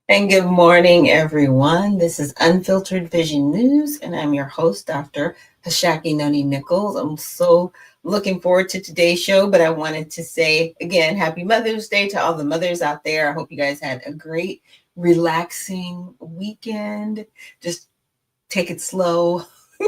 And good morning, everyone. This is Unfiltered Vision News, and I'm your host, Dr. Hashaki Noni Nichols. I'm so looking forward to today's show, but I wanted to say again, Happy Mother's Day to all the mothers out there. I hope you guys had a great, relaxing weekend. Just take it slow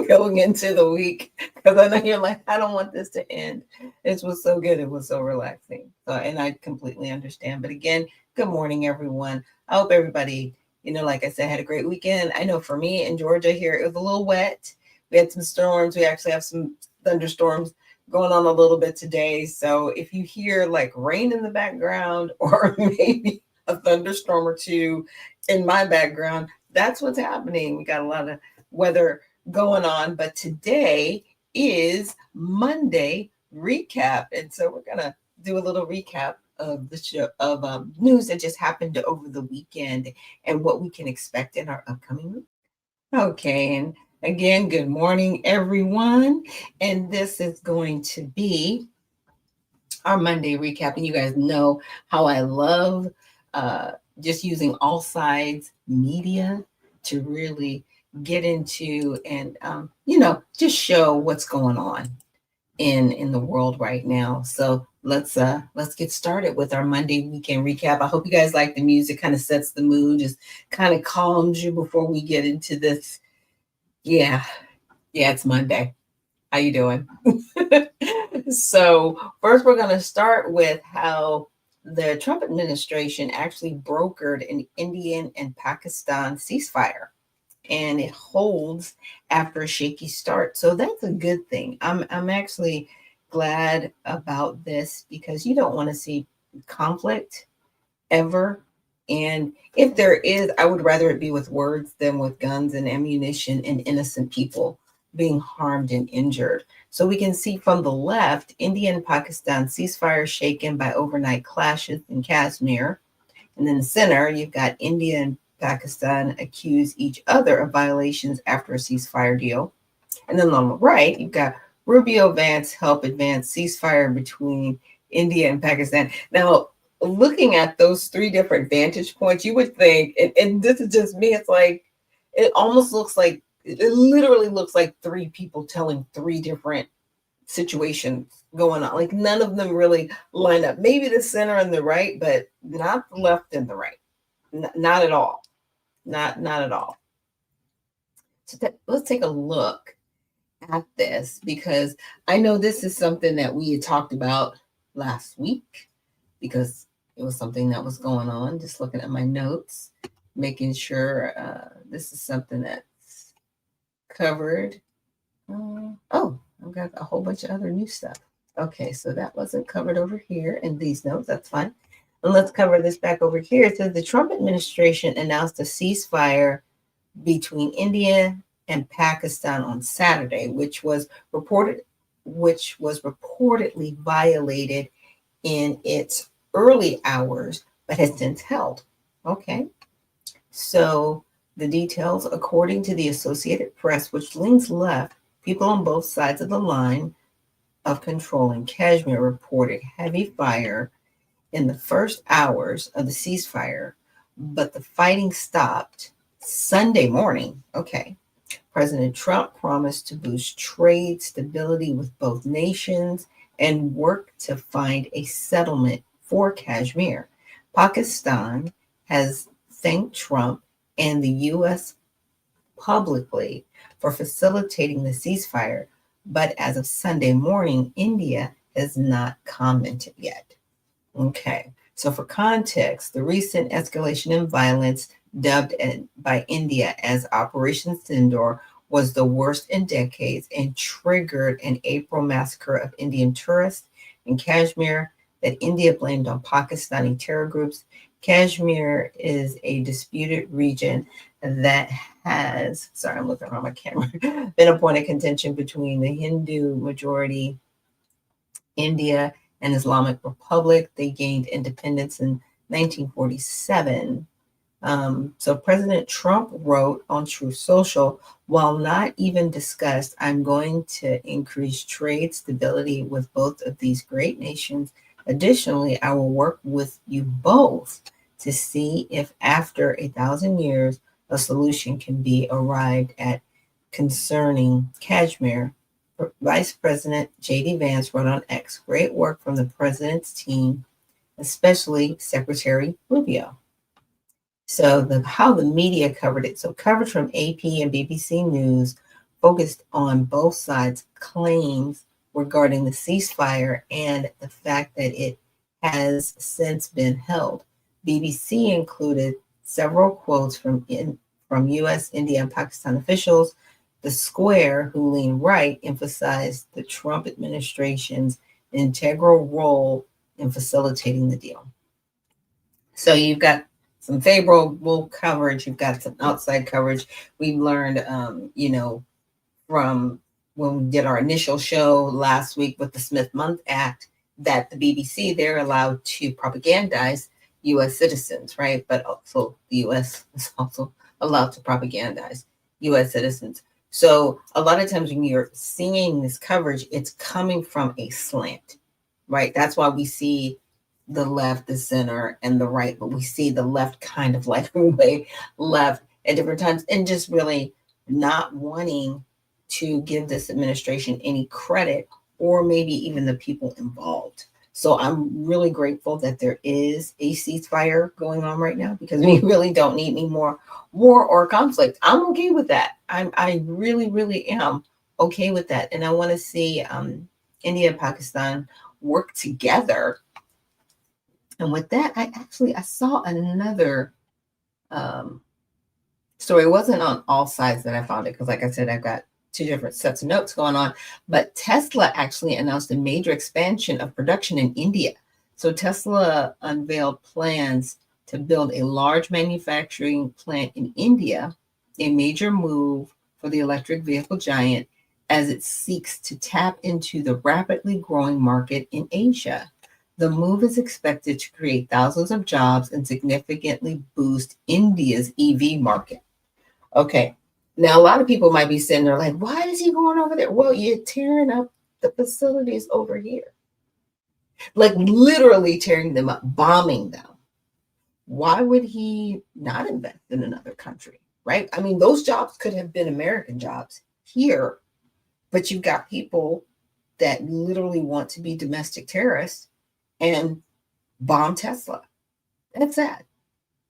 going into the week because I know you're like, I don't want this to end. It was so good. It was so relaxing. And I completely understand. But again, good morning, everyone. I hope everybody, like I said, had a great weekend. I know for me in Georgia here, it was a little wet. We had some storms. We actually have some thunderstorms going on a little bit today. So if you hear like rain in the background or maybe a thunderstorm or two in my background, that's what's happening. We got a lot of weather going on, but today is Monday recap. And so we're going to do a little recap of the show of news that just happened over the weekend and what we can expect in our upcoming week. Okay, and again, good morning, everyone. And this is going to be our Monday recap. And you guys know how I love just using all sides media to really get into and just show what's going on in the world right now. So let's get started with our Monday weekend recap. I hope you guys like the music, kind of sets the mood, just kind of calms you before we get into this. Yeah, it's Monday. How you doing? So first we're going to start with how the Trump administration actually brokered an Indian and Pakistan ceasefire, and it holds after a shaky start. So that's a good thing. I'm actually glad about this because you don't want to see conflict ever. And if there is, I would rather it be with words than with guns and ammunition and innocent people being harmed and injured. So we can see from the left, India and Pakistan ceasefire shaken by overnight clashes in Kashmir. And in the center, you've got India and Pakistan accuse each other of violations after a ceasefire deal. And then on the right, you've got Rubio Vance help advance ceasefire between India and Pakistan. Now, looking at those three different vantage points, you would think, and this is just me, it's like, it almost looks like, it literally looks like three people telling three different situations going on. Like none of them really line up. Maybe the center and the right, but not the left and the right. Not at all. Not at all. So let's take a look at this because I know this is something that we had talked about last week because it was something that was going on. Just looking at my notes, making sure this is something that's covered. Oh, I've got a whole bunch of other new stuff. Okay, so that wasn't covered over here in these notes. That's fine. And let's cover this back over here. It says the Trump administration announced a ceasefire between India and Pakistan on Saturday, which was reportedly violated in its early hours, but has since held. Okay. So the details, according to the Associated Press, which leans left, people on both sides of the line of control in Kashmir reported heavy fire in the first hours of the ceasefire, but the fighting stopped Sunday morning. Okay. President Trump promised to boost trade stability with both nations and work to find a settlement for Kashmir. Pakistan has thanked Trump and the U.S. publicly for facilitating the ceasefire, but as of Sunday morning, India has not commented yet. Okay, so for context, the recent escalation in violence, dubbed by India as Operation Sindoor, was the worst in decades and triggered an April massacre of Indian tourists in Kashmir that India blamed on Pakistani terror groups. Kashmir is a disputed region that has, sorry, I'm looking around my camera, been a point of contention between the Hindu majority India and Islamic Republic. They gained independence in 1947. So President Trump wrote on Truth Social, while not even discussed, I'm going to increase trade stability with both of these great nations. Additionally, I will work with you both to see if after 1,000 years a solution can be arrived at concerning Kashmir. Vice President J.D. Vance wrote on X, great work from the president's team, especially Secretary Rubio. So how the media covered it. So coverage from AP and BBC News focused on both sides' claims regarding the ceasefire and the fact that it has since been held. BBC included several quotes from U.S., India, and Pakistan officials. The Square, who leaned right, emphasized the Trump administration's integral role in facilitating the deal. So you've got some favorable coverage, you've got some outside coverage. We've learned, from when we did our initial show last week with the Smith Month Act, that the BBC, they're allowed to propagandize U.S. citizens, right? But also the U.S. is also allowed to propagandize U.S. citizens. So a lot of times when you're seeing this coverage, it's coming from a slant, right? That's why we see the left, the center, and the right, but we see the left kind of like way left at different times, and just really not wanting to give this administration any credit, or maybe even the people involved. So I'm really grateful that there is a ceasefire going on right now, because we really don't need any more war or conflict. I'm okay with that. I really, really am okay with that. And I want to see India and Pakistan work together. And with that, I saw another story. It wasn't on all sides that I found it, because like I said, I've got two different sets of notes going on. But Tesla actually announced a major expansion of production in India. So Tesla unveiled plans to build a large manufacturing plant in India, a major move for the electric vehicle giant as it seeks to tap into the rapidly growing market in Asia. The move is expected to create thousands of jobs and significantly boost India's EV market. Okay, now a lot of people might be sitting there like, why is he going over there? Well, you're tearing up the facilities over here. Like literally tearing them up, bombing them. Why would he not invest in another country, right? I mean, those jobs could have been American jobs here, but you've got people that literally want to be domestic terrorists and bomb Tesla. That's sad.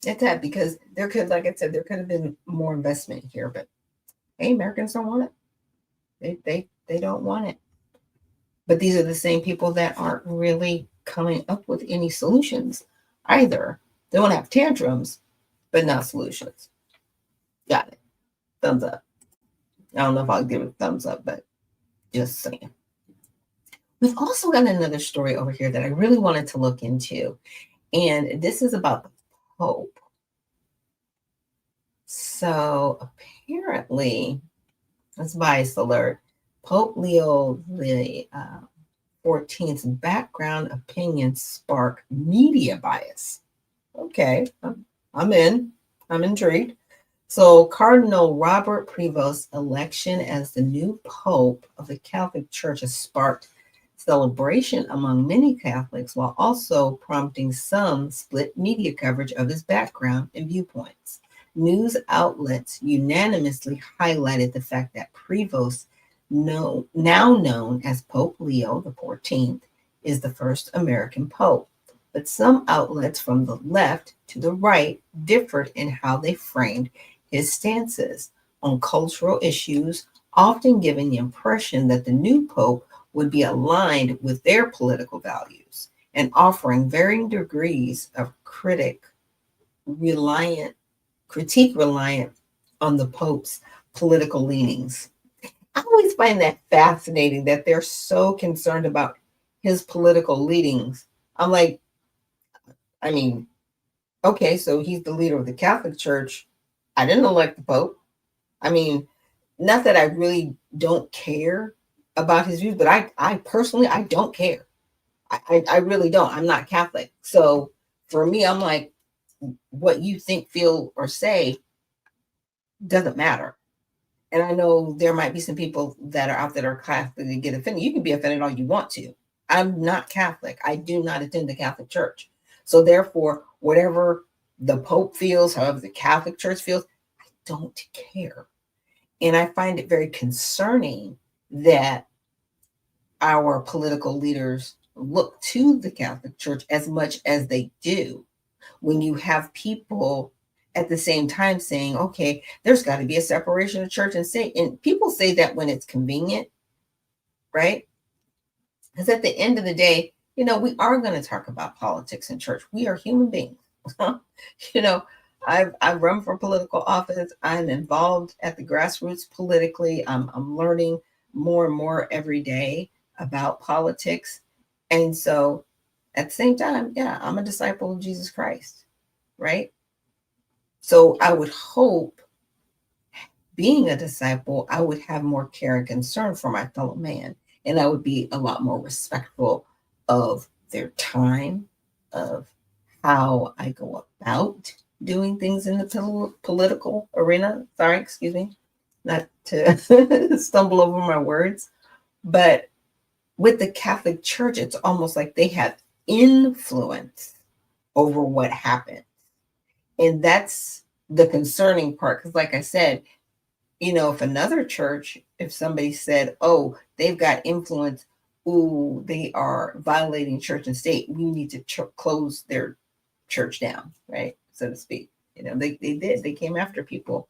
It's sad, because there could, like I said, there could have been more investment here, but hey, Americans don't want it. They don't want it. But these are the same people that aren't really coming up with any solutions either. They want to have tantrums, but not solutions. Got it. Thumbs up. I don't know if I'll give it a thumbs up, but just saying. We've also got another story over here that I really wanted to look into. And this is about the Pope. So apparently, that's bias alert. Pope Leo the 14th's background opinions spark media bias. Okay, I'm in. I'm intrigued. So Cardinal Robert Prevost's election as the new Pope of the Catholic Church has sparked celebration among many Catholics, while also prompting some split media coverage of his background and viewpoints. News outlets unanimously highlighted the fact that Prevost, now known as Pope Leo the 14th, is the first American pope. But some outlets from the left to the right differed in how they framed his stances on cultural issues, often giving the impression that the new pope would be aligned with their political values and offering varying degrees of critique reliant on the Pope's political leanings. I always find that fascinating that they're so concerned about his political leanings. I'm like, I mean, okay, so he's the leader of the Catholic Church. I didn't elect the Pope. I mean, not that I really don't care about his views, but I personally, I don't care. I really don't. I'm not Catholic. So for me, I'm like, what you think, feel, or say doesn't matter. And I know there might be some people that are out that are Catholic that get offended. You can be offended all you want to. I'm not Catholic. I do not attend the Catholic Church. So therefore, whatever the Pope feels, however the Catholic Church feels. I don't care. And I find it very concerning that our political leaders look to the Catholic Church as much as they do, when you have people at the same time saying, okay, there's got to be a separation of church and state. And people say that when it's convenient, right? Because at the end of the day, we are going to talk about politics in church. We are human beings. you know, I've run for political office. I'm involved at the grassroots politically. I'm learning more and more every day about politics. And so at the same time, yeah, I'm a disciple of Jesus Christ, right? So I would hope, being a disciple, I would have more care and concern for my fellow man. And I would be a lot more respectful of their time, of how I go about doing things in the political arena. Sorry, excuse me, not to stumble over my words. But with the Catholic Church, it's almost like they have influence over what happens. And that's the concerning part. Because like I said, if another church, if somebody said, oh, they've got influence, ooh, they are violating church and state, we need to close their church down, right? So to speak. They did. They came after people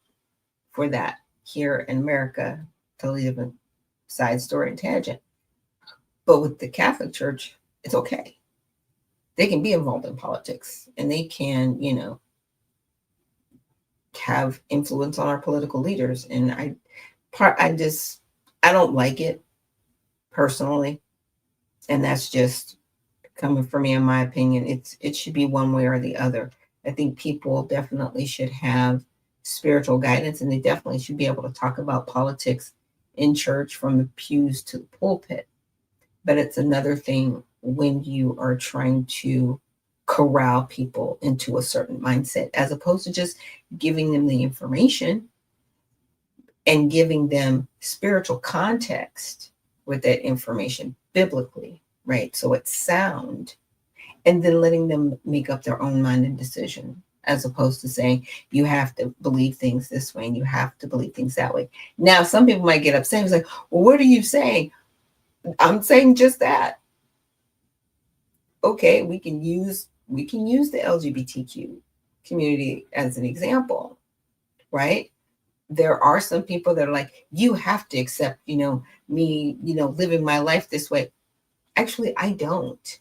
for that here in America. Totally different side story and tangent. But with the Catholic Church, it's okay. They can be involved in politics and they can, have influence on our political leaders. And I don't like it personally. And that's just coming from me, in my opinion. It should be one way or the other. I think people definitely should have spiritual guidance, and they definitely should be able to talk about politics in church from the pews to the pulpit. But it's another thing when you are trying to corral people into a certain mindset, as opposed to just giving them the information and giving them spiritual context with that information biblically, right? So it's sound, and then letting them make up their own mind and decision, as opposed to saying, you have to believe things this way and you have to believe things that way. Now, some people might get upset. It's like, well, what are you saying? I'm saying just that. Okay, we can use the LGBTQ community as an example, right? There are some people that are like, you have to accept, me, living my life this way. Actually, I don't.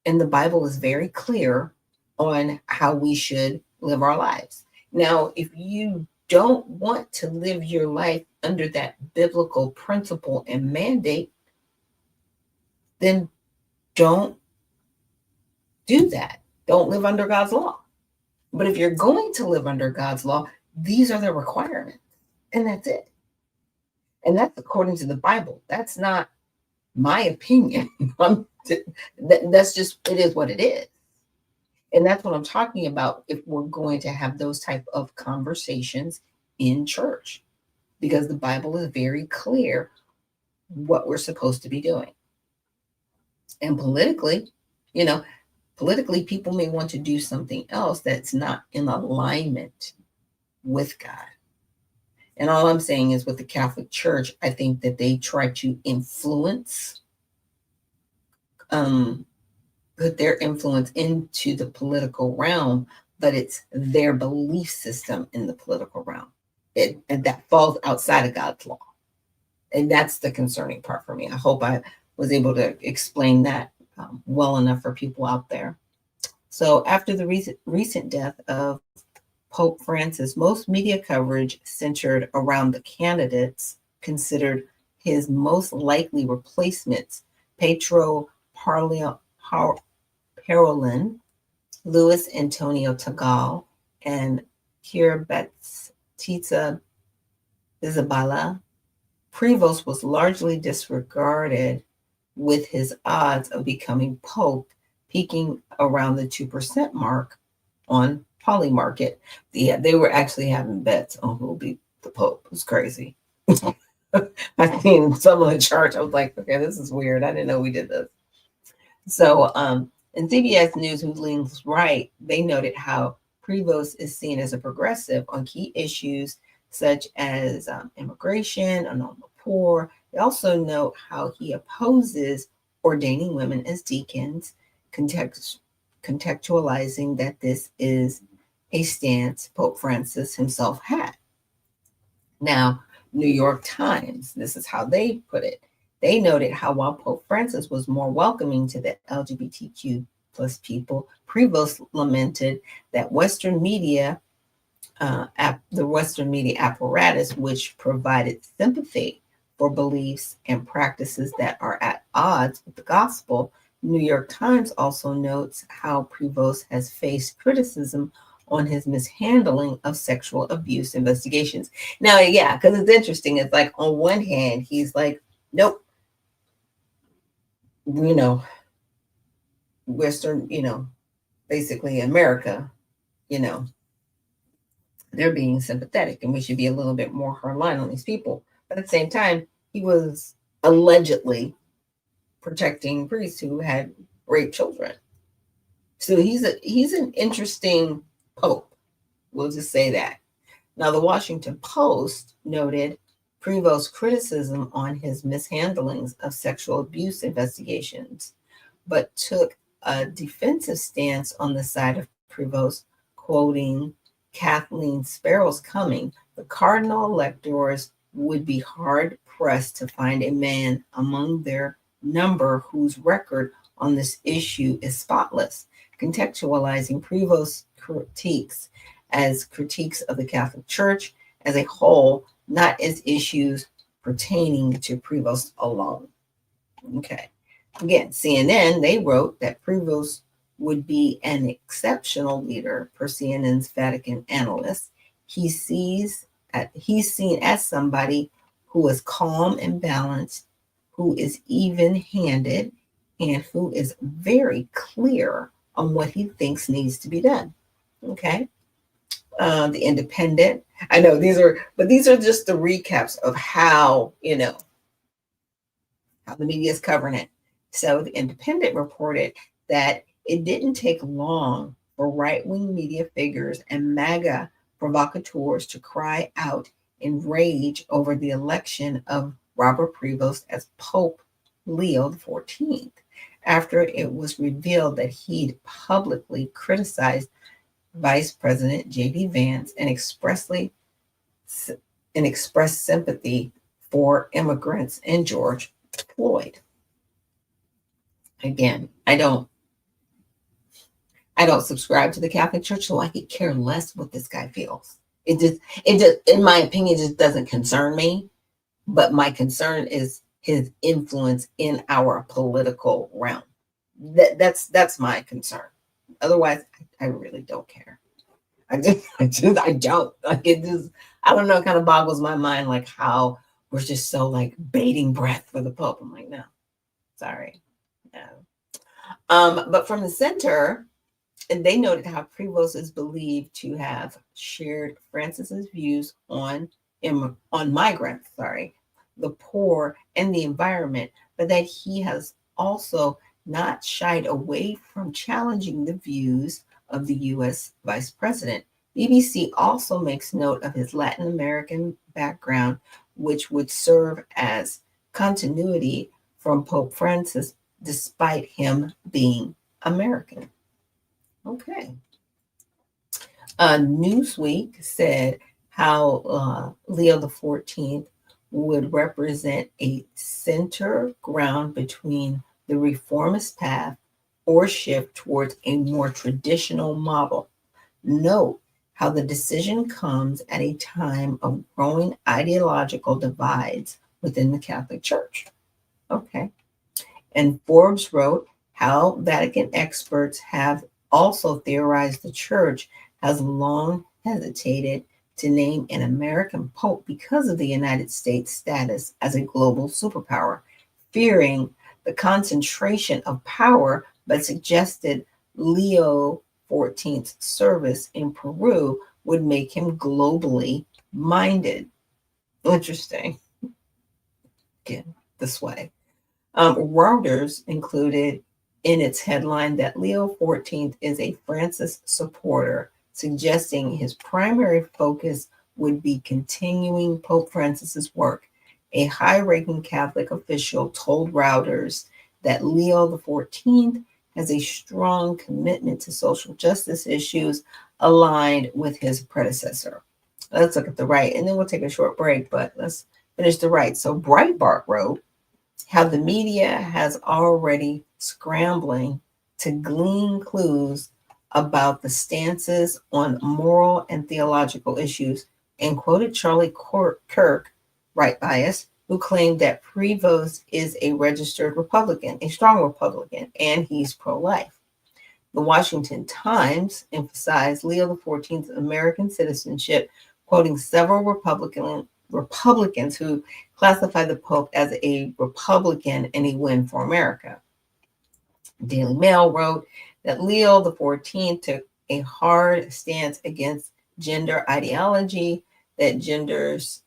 And the Bible is very clear on how we should live our lives. Now, if you don't want to live your life under that biblical principle and mandate, then don't do that. Don't live under God's law. But if you're going to live under God's law, these are the requirements. And that's it. And that's according to the Bible. That's not my opinion. That's just, it is what it is. And that's what I'm talking about if we're going to have those type of conversations in church, because the Bible is very clear what we're supposed to be doing. And politically, people may want to do something else that's not in alignment with God. And all I'm saying is, with the Catholic Church, I think that they try to influence, put their influence into the political realm, but it's their belief system in the political realm. And that falls outside of God's law. And that's the concerning part for me. I hope I was able to explain that well enough for people out there. So after the recent death of Pope Francis, most media coverage centered around the candidates considered his most likely replacements: Petro Parolin, Luis Antonio Tagal, and Pierre Baptista Isabella. Prevost was largely disregarded, with his odds of becoming Pope peaking around the 2% mark on Polymarket. Yeah, they were actually having bets on who will be the Pope. It was crazy. I seen some of the charts. I was like, okay, this is weird. I didn't know we did this. So, in CBS News, who leans right, they noted how Prevost is seen as a progressive on key issues such as immigration, on the poor. They also note how he opposes ordaining women as deacons, contextualizing that this is a stance Pope Francis himself had. Now, New York Times, this is how they put it. They noted how while Pope Francis was more welcoming to the LGBTQ plus people, Prevost lamented that the Western media apparatus, which provided sympathy for beliefs and practices that are at odds with the gospel. New York Times also notes how Prevost has faced criticism on his mishandling of sexual abuse investigations. Now, yeah, because it's interesting. It's like on one hand, he's like, nope, Western, basically America, you know, they're being sympathetic and we should be a little bit more hardline on these people. But at the same time, he was allegedly protecting priests who had raped children. So he's an interesting pope. We'll just say that. Now, the Washington Post noted Prevost's criticism on his mishandlings of sexual abuse investigations, but took a defensive stance on the side of Prevost, quoting Kathleen Sparrow's coming. The cardinal electors would be hard pressed to find a man among their number whose record on this issue is spotless, contextualizing Prevost's critiques as critiques of the Catholic Church as a whole, not as issues pertaining to Prevost alone. Okay. Again, CNN, they wrote that Prevost would be an exceptional leader per CNN's Vatican analyst. He's seen as somebody who is calm and balanced, who is even-handed, and who is very clear on what he thinks needs to be done. Okay. The Independent. I know these are just the recaps of how how the media is covering it. So the Independent reported that it didn't take long for right-wing media figures and MAGA provocateurs to cry out in rage over the election of Robert Prevost as Pope Leo XIV, after it was revealed that he'd publicly criticized Vice President J.D. Vance and expressed sympathy for immigrants and George Floyd. Again, I don't subscribe to the Catholic Church, so I could care less what this guy feels. It just, in my opinion, just doesn't concern me. But my concern is his influence in our political realm. That's my concern. Otherwise, I really don't care. I don't. Like it just, I don't know, it kind of boggles my mind, like how we're just so like bating breath for the Pope. I'm like, no, sorry. No. But from the center, and they noted how Prevost is believed to have shared Francis's views on migrants, the poor, and the environment, but that he has also not shied away from challenging the views of the U.S. Vice President. BBC also makes note of his Latin American background, which would serve as continuity from Pope Francis, despite him being American. Okay. Newsweek said how Leo XIV would represent a center ground between the reformist path or shift towards a more traditional model. Note how the decision comes at a time of growing ideological divides within the Catholic Church. Okay. And Forbes wrote how Vatican experts have also theorized the Church has long hesitated to name an American pope because of the United States' status as a global superpower, fearing the concentration of power, but suggested Leo XIV's service in Peru would make him globally minded. Interesting. Again, this way. Reuters included in its headline that Leo XIV is a Francis supporter, suggesting his primary focus would be continuing Pope Francis's work. A high-ranking Catholic official told Reuters that Leo XIV has a strong commitment to social justice issues aligned with his predecessor. Let's look at the right, and then we'll take a short break, but let's finish the right. So Breitbart wrote how the media has already scrambling to glean clues about the stances on moral and theological issues, and quoted Charlie Kirk, right bias, who claimed that Prevost is a registered Republican, a strong Republican, and he's pro-life. The Washington Times emphasized Leo XIV's American citizenship, quoting several Republicans who classify the Pope as a Republican and a win for America. Daily Mail wrote that Leo XIV took a hard stance against gender ideology, that genders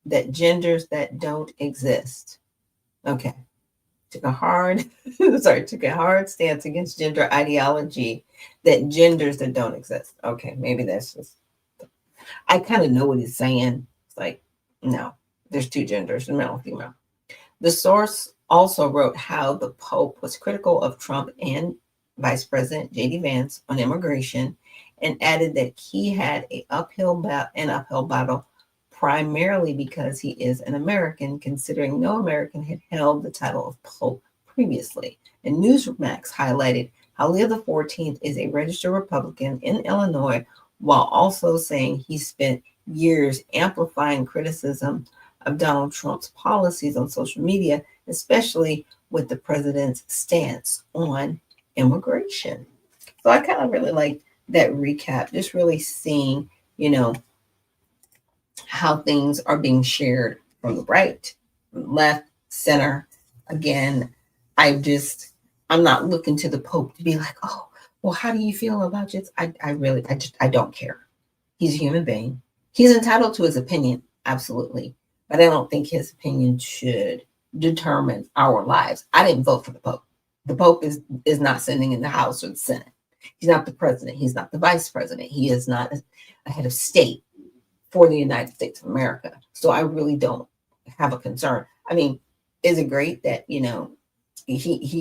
that don't exist. Okay. Took a hard stance against gender ideology, that genders that don't exist. Okay, maybe that's just, I kind of know what he's saying. It's like, no, there's two genders, male and female. The source also wrote how the Pope was critical of Trump and Vice President J.D. Vance on immigration, and added that he had an uphill battle primarily because he is an American, considering no American had held the title of Pope previously. And Newsmax highlighted how Leo XIV is a registered Republican in Illinois, while also saying he spent years amplifying criticism of Donald Trump's policies on social media, especially with the president's stance on immigration. So I kind of really like that recap, just really seeing, how things are being shared from the right, from left, center. Again, I'm not looking to the Pope to be like, oh, well, how do you feel about this? I don't care. He's a human being. He's entitled to his opinion, absolutely. But I don't think his opinion should determine our lives. I didn't vote for the Pope. The Pope is not sitting in the House or the Senate. He's not the president. He's not the vice president. He is not a head of state for the United States of America. So I really don't have a concern. I mean, is it great that, he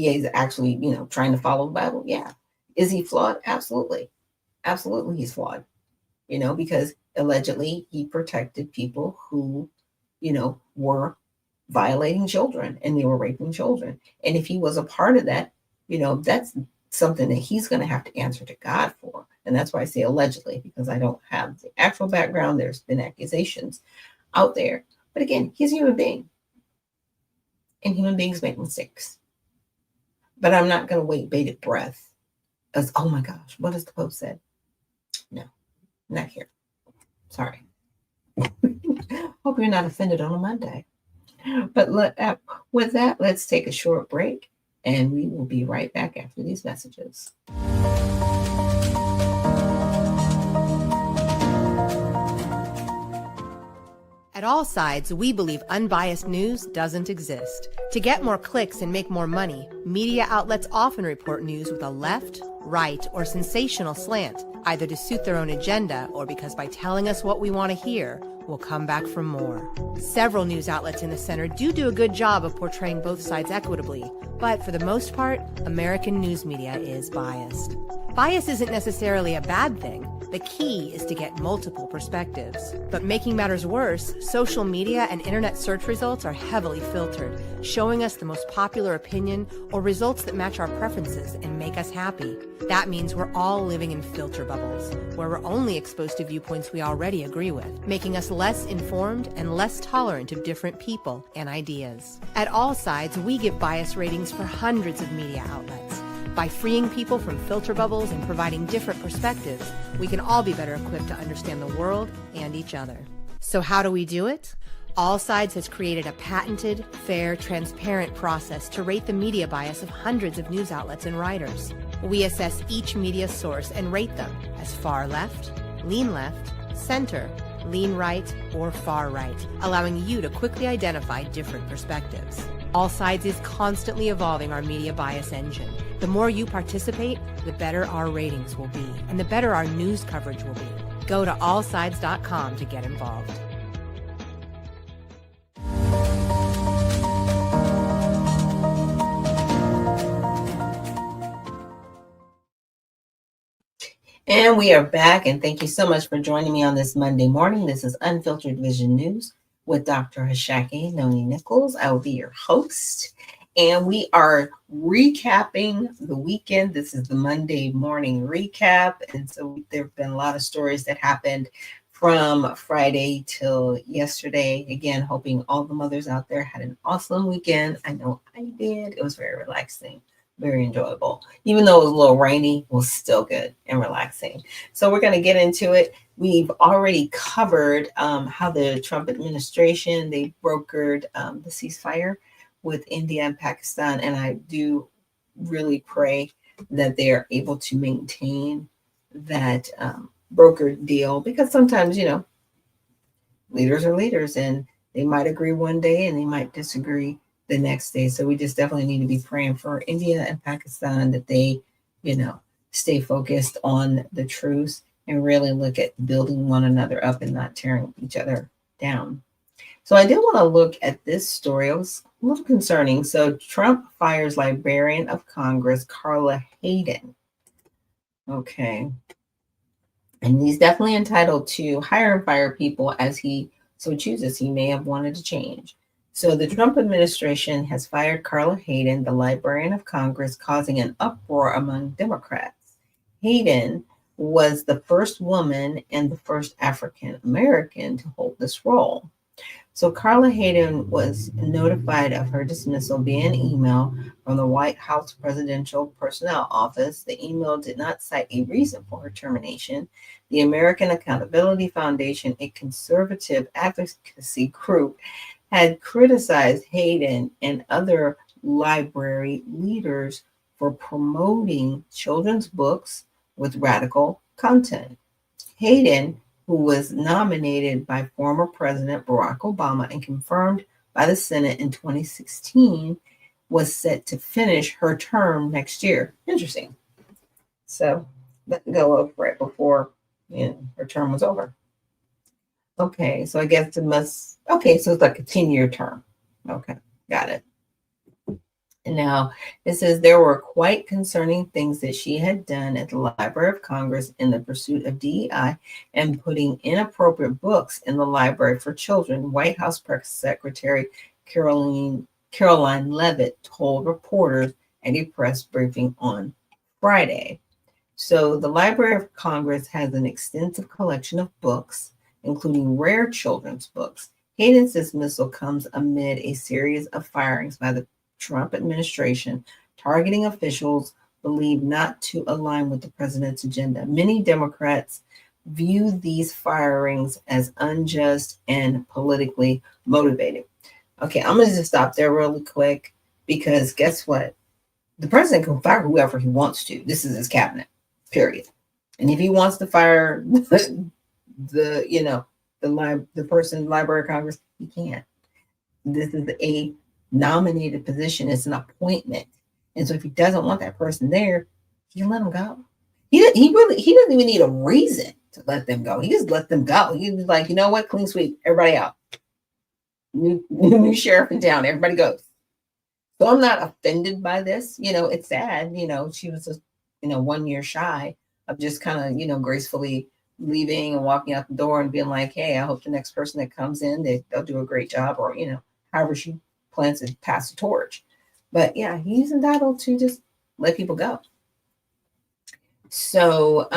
is actually, trying to follow the Bible? Yeah. Is he flawed? Absolutely. Absolutely, he's flawed, because allegedly he protected people who, were violating children and they were raping children. And if he was a part of that, that's something that he's going to have to answer to God for. And that's why I say allegedly, because I don't have the actual background. There's been accusations out there. But again, he's a human being. And human beings make mistakes. But I'm not going to wait bated breath as, oh my gosh, what has the Pope said? No, not here. Sorry. Hope you're not offended on a Monday. But with that, let's take a short break, and we will be right back after these messages. At All Sides, we believe unbiased news doesn't exist. To get more clicks and make more money, media outlets often report news with a left, right, or sensational slant, either to suit their own agenda or because by telling us what we want to hear, we'll come back for more. Several news outlets in the center do a good job of portraying both sides equitably, but for the most part, American news media is biased. Bias isn't necessarily a bad thing. The key is to get multiple perspectives. But making matters worse, social media and internet search results are heavily filtered, showing us the most popular opinion or results that match our preferences and make us happy. That means we're all living in filter bubbles, where we're only exposed to viewpoints we already agree with, making us less informed and less tolerant of different people and ideas. At All Sides, we give bias ratings for hundreds of media outlets. By freeing people from filter bubbles and providing different perspectives, we can all be better equipped to understand the world and each other. So how do we do it? All Sides has created a patented, fair, transparent process to rate the media bias of hundreds of news outlets and writers. We assess each media source and rate them as far left, center, lean right, or far right, allowing you to quickly identify different perspectives. All Sides is constantly evolving our media bias engine, The more you participate, the better our ratings will be, and the better our news coverage will be. Go to allsides.com to get involved. And we are back, and thank you so much for joining me on this Monday morning. This is Unfiltered Vision News with Dr. Hashaki Noni Nichols. I will be your host, and we are recapping the weekend. This is the Monday morning recap, and so there have been a lot of stories that happened from Friday till yesterday. Again, hoping all the mothers out there had an awesome weekend. I know I did. It was very relaxing. Very enjoyable. Even though it was a little rainy, it was still good and relaxing. So we're going to get into it. We've already covered how the Trump administration, they brokered the ceasefire with India and Pakistan. And I do really pray that they are able to maintain that brokered deal, because sometimes, leaders are leaders and they might agree one day and they might disagree the next day. So we just definitely need to be praying for India and Pakistan that they, stay focused on the truth and really look at building one another up and not tearing each other down. So I did want to look at this story. It was a little concerning. So Trump fires Librarian of Congress, Carla Hayden. Okay. And he's definitely entitled to hire and fire people as he so chooses. He may have wanted to change. So the Trump administration has fired Carla Hayden, the Librarian of Congress, causing an uproar among Democrats. Hayden was the first woman and the first African American to hold this role. So Carla Hayden was notified of her dismissal via an email from the White House Presidential Personnel Office. The email did not cite a reason for her termination. The American Accountability Foundation, a conservative advocacy group, had criticized Hayden and other library leaders for promoting children's books with radical content. Hayden, who was nominated by former President Barack Obama and confirmed by the Senate in 2016, was set to finish her term next year. Interesting. So let go of right before her term was over. Okay, so I guess so it's like a 10-year term. Okay, got it. And now it says there were quite concerning things that she had done at the Library of Congress in the pursuit of DEI and putting inappropriate books in the library for children. White House Press Secretary Caroline Leavitt told reporters at a press briefing on Friday. So the Library of Congress has an extensive collection of books, including rare children's books. Hayden's dismissal comes amid a series of firings by the Trump administration, targeting officials believed not to align with the president's agenda. Many Democrats view these firings as unjust and politically motivated. Okay, I'm going to just stop there really quick, because guess what? The president can fire whoever he wants to. This is his cabinet, period. And if he wants to fire the person in the Library of Congress, he can't. This is a nominated position. It's an appointment. And so if he doesn't want that person there, he can let them go. He doesn't even need a reason to let them go. He just let them go. He's like, you know what? Clean sweep, everybody out. New sheriff in town, everybody goes. So I'm not offended by this. It's sad. She was just, 1 year shy of just kind of, gracefully leaving and walking out the door and being like, hey, I hope the next person that comes in, they'll do a great job, or, however she plans to pass the torch. But yeah, he's entitled to just let people go. So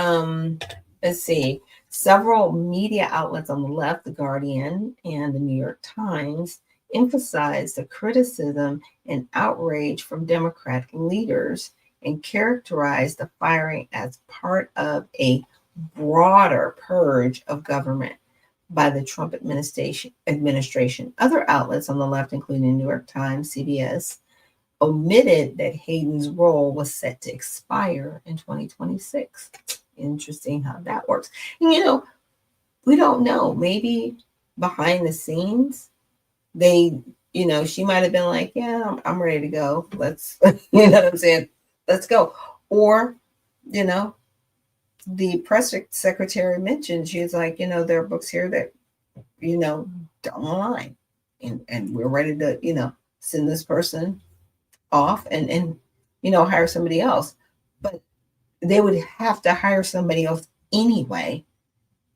let's see. Several media outlets on the left, The Guardian and the New York Times, emphasized the criticism and outrage from Democratic leaders and characterized the firing as part of a broader purge of government by the Trump administration. Other outlets on the left, including the New York Times, CBS, omitted that Hayden's role was set to expire in 2026. Interesting how that works. And, we don't know. Maybe behind the scenes, she might have been like, yeah, I'm ready to go. Let's, you know what I'm saying? let's go. Or, you know, the press secretary mentioned, she's like, there are books here that, don't align. And we're ready to, send this person off and hire somebody else. But they would have to hire somebody else anyway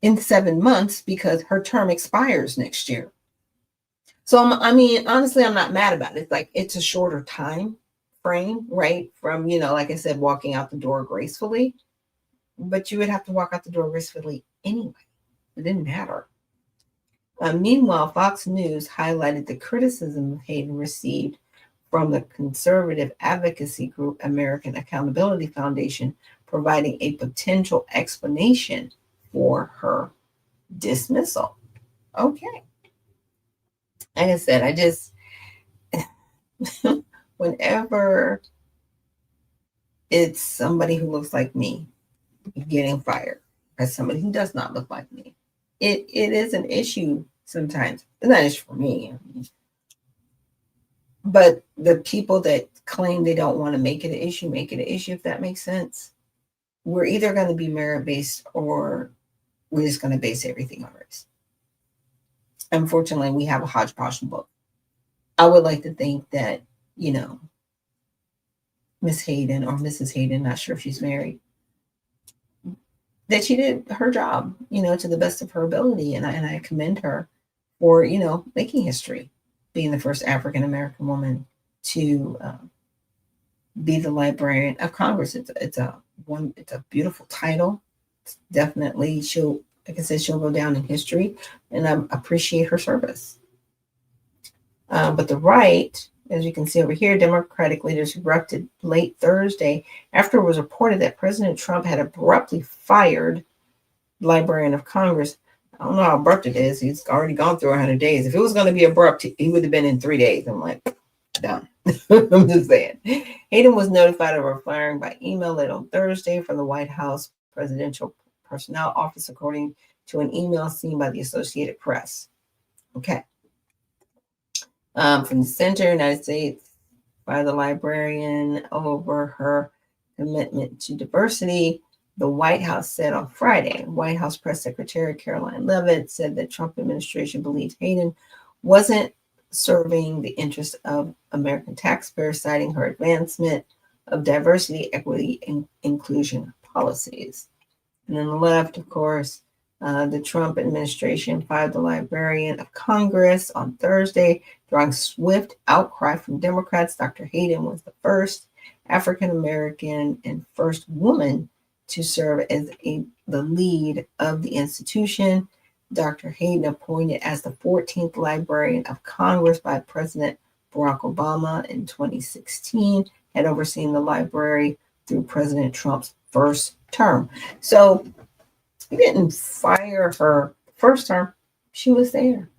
in 7 months because her term expires next year. So honestly, I'm not mad about it. It's like it's a shorter time frame, right? From, like I said, walking out the door gracefully, but you would have to walk out the door gracefully anyway. It didn't matter. Meanwhile, Fox News highlighted the criticism of Hayden received from the conservative advocacy group American Accountability Foundation, providing a potential explanation for her dismissal. Okay. Like I said, I just, whenever it's somebody who looks like me getting fired, or somebody who does not look like me, it is an issue sometimes. It's not an issue for me. But the people that claim they don't want to make it an issue, if that makes sense. We're either going to be merit-based or we're just going to base everything on race. Unfortunately, we have a hodgepodge book. I would like to think that, Miss Hayden or Mrs. Hayden, not sure if she's married, that she did her job, to the best of her ability. And I commend her for, making history, being the first African-American woman to be the Librarian of Congress. It's a beautiful title. It's definitely, like I said, she'll go down in history, and I appreciate her service. But the right, as you can see over here, Democratic leaders erupted late Thursday after it was reported that President Trump had abruptly fired Librarian of Congress. I don't know how abrupt it is. He's already gone through 100 days. If it was going to be abrupt, he would have been in 3 days. I'm like, done. I'm just saying. Hayden was notified of her firing by email late on Thursday from the White House Presidential Personnel Office, according to an email seen by the Associated Press. Okay. From the Center, United States, by the librarian over her commitment to diversity. The White House said on Friday. White House Press Secretary Caroline Leavitt said the Trump administration believed Hayden wasn't serving the interests of American taxpayers, citing her advancement of diversity, equity, and inclusion policies. And on the left, of course, the Trump administration fired the Librarian of Congress on Thursday, drawing swift outcry from Democrats. Dr. Hayden was the first African-American and first woman to serve as the lead of the institution. Dr. Hayden, appointed as the 14th Librarian of Congress by President Barack Obama in 2016, had overseen the library through President Trump's first term. So he didn't fire her first term. She was there.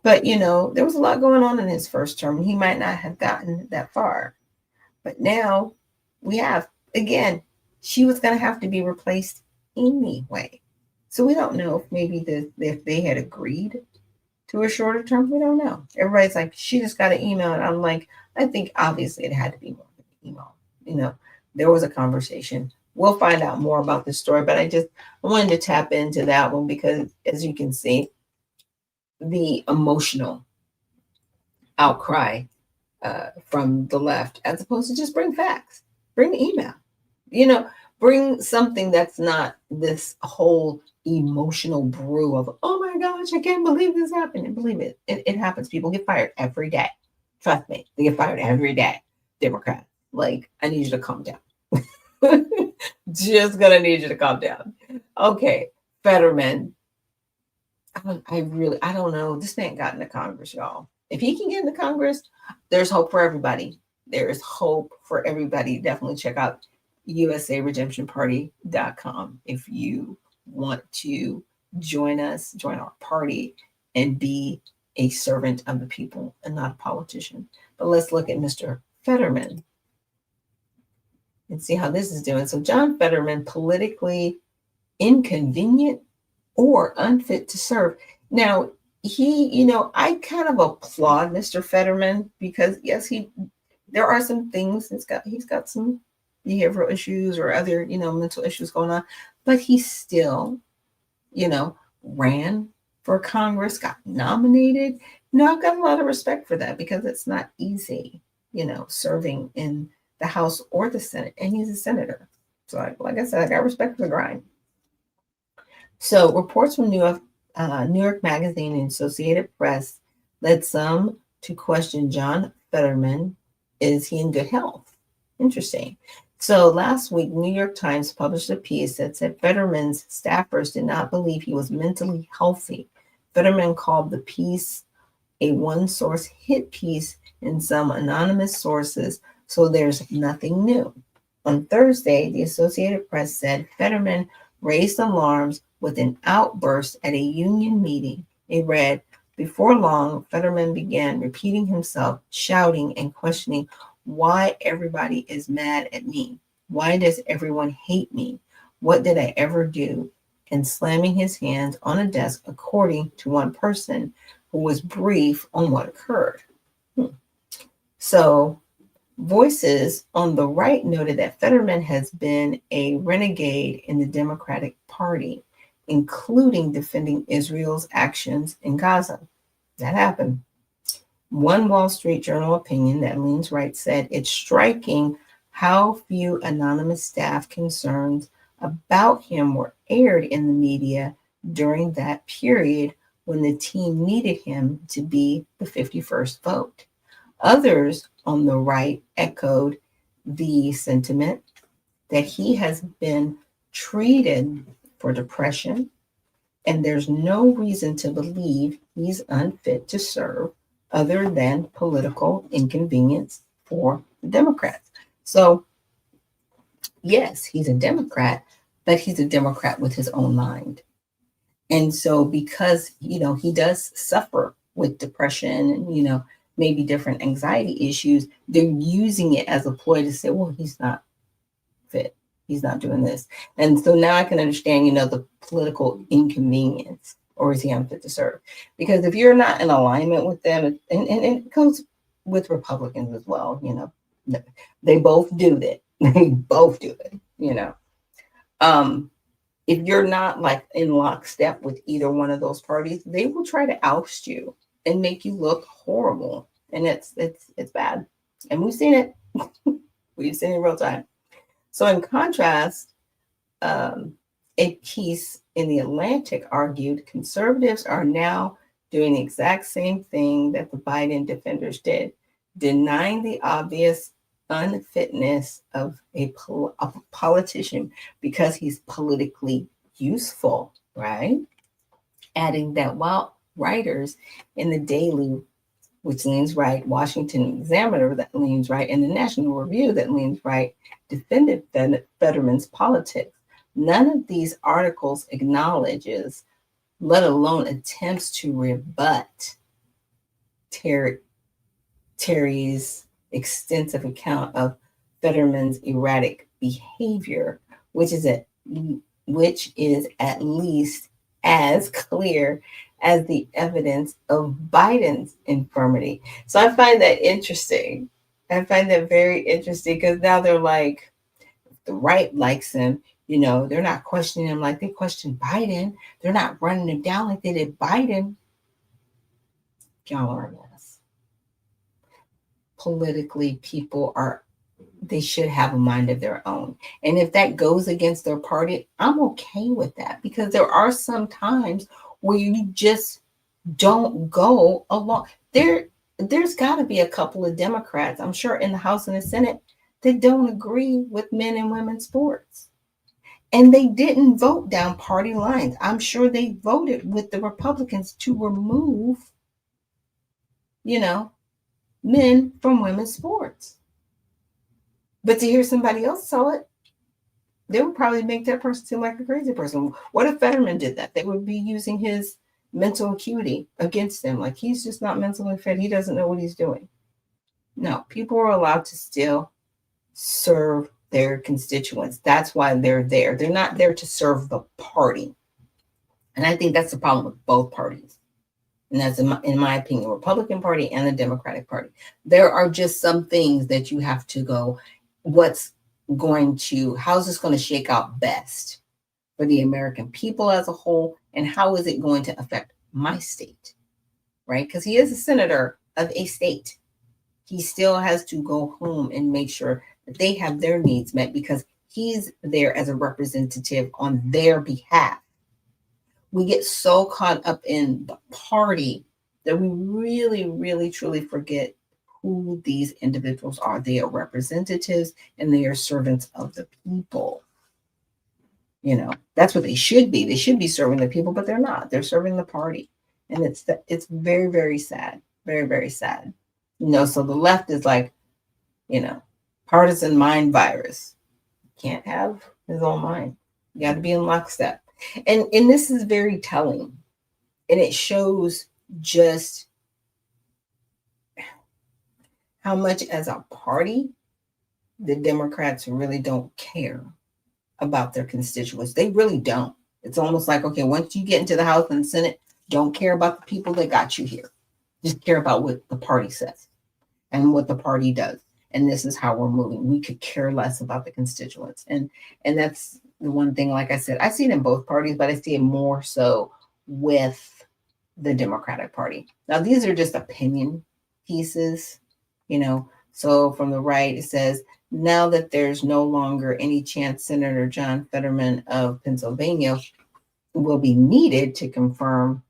But, there was a lot going on in his first term, and he might not have gotten that far. But now we have, again, she was going to have to be replaced anyway. So we don't know if maybe if they had agreed to a shorter term. We don't know. Everybody's like, she just got an email. And I'm like, I think obviously it had to be more than an email. There was a conversation. We'll find out more about this story, but I wanted to tap into that one because, as you can see, the emotional outcry from the left, as opposed to just bring facts, bring the email, bring something that's not this whole emotional brew of, oh my gosh, I can't believe this happened. And believe it, it happens. People get fired every day. Trust me, they get fired every day. Democrat, like, I need you to calm down. Just gonna need you to calm down. Okay, Fetterman. I don't know. This man got into Congress, y'all. If he can get into Congress, there's hope for everybody. There is hope for everybody. Definitely check out usaredemptionparty.com if you want to join our party, and be a servant of the people and not a politician. But let's look at Mr. Fetterman and see how this is doing. So John Fetterman, politically inconvenient or unfit to serve. Now, he, I kind of applaud Mr. Fetterman because, yes, there are some things he's got some behavioral issues or other, mental issues going on, but he still, ran for Congress, got nominated. I've got a lot of respect for that because it's not easy, serving in the House or the Senate, and he's a senator. So, like I said, I got respect for the grind. So, reports from New York Magazine and Associated Press led some to question John Fetterman. Is he in good health? Interesting. So last week, New York Times published a piece that said Fetterman's staffers did not believe he was mentally healthy. Fetterman called the piece a one-source hit piece in some anonymous sources, so there's nothing new. On Thursday, the Associated Press said Fetterman raised alarms with an outburst at a union meeting. It read, before long, Fetterman began repeating himself, shouting and questioning why everybody is mad at me. Why does everyone hate me? What did I ever do? And slamming his hands on a desk, according to one person who was brief on what occurred. So, voices on the right noted that Fetterman has been a renegade in the Democratic Party, including defending Israel's actions in Gaza. That happened. One Wall Street Journal opinion that leans right said it's striking how few anonymous staff concerns about him were aired in the media during that period when the team needed him to be the 51st vote. Others on the right echoed the sentiment that he has been treated for depression, and there's no reason to believe he's unfit to serve other than political inconvenience for the Democrats. So, yes, he's a Democrat, but he's a Democrat with his own mind. And so because, he does suffer with depression and, maybe different anxiety issues, they're using it as a ploy to say, well, he's not fit. He's not doing this. And so now I can understand, the political inconvenience, or is he unfit to serve? Because if you're not in alignment with them, and it goes with Republicans as well, they both do that. They both do it, if you're not like in lockstep with either one of those parties, they will try to oust you and make you look horrible. And it's bad. And we've seen it. We've seen it in real time. So in contrast, a piece in The Atlantic argued conservatives are now doing the exact same thing that the Biden defenders did, denying the obvious unfitness of a politician because he's politically useful, right? Adding that while writers in the Daily, which leans right, Washington Examiner that leans right, and the National Review that leans right, defended Fetterman's politics. None of these articles acknowledges, let alone attempts to rebut Terry's extensive account of Fetterman's erratic behavior, which is at least as clear as the evidence of Biden's infirmity. So I find that interesting. I find that very interesting because now they're like, the right likes him, they're not questioning him like they questioned Biden. They're not running him down like they did Biden. Y'all are a mess. Politically, they should have a mind of their own. And if that goes against their party, I'm okay with that because there are some times where you just don't go along. There's got to be a couple of Democrats, I'm sure, in the House and the Senate that don't agree with men and women's sports. And they didn't vote down party lines. I'm sure they voted with the Republicans to remove, men from women's sports. But to hear somebody else tell it, they would probably make that person seem like a crazy person. What if Fetterman did that? They would be using his mental acuity against him. Like he's just not mentally fit. He doesn't know what he's doing. No, people are allowed to still serve their constituents. That's why they're there. They're not there to serve the party. And I think that's the problem with both parties. And that's, in my opinion, Republican Party and the Democratic Party. There are just some things that you have to go, what's how's this going to shake out best for the American people as a whole? And how is it going to affect my state? Right? Because he is a senator of a state. He still has to go home and make sure that they have their needs met because he's there as a representative on their behalf. We get so caught up in the party that we really, really, truly forget who these individuals are. They are representatives and they are servants of the people. You know, that's what they should be. They should be serving the people, but they're not. They're serving the party. And it's very, very sad. Very, very sad. You know, so the left is like, you know, partisan mind virus. Can't have his own mind. You got to be in lockstep. And this is very telling. And it shows just how much as a party, the Democrats really don't care about their constituents. They really don't. It's almost like, okay, once you get into the House and Senate, don't care about the people that got you here. Just care about what the party says and what the party does. And this is how we're moving. We could care less about the constituents. And that's the one thing, like I said, I see it in both parties, but I see it more so with the Democratic Party. Now, these are just opinion pieces, you know. So from the right, it says, now that there's no longer any chance Senator John Fetterman of Pennsylvania will be needed to confirm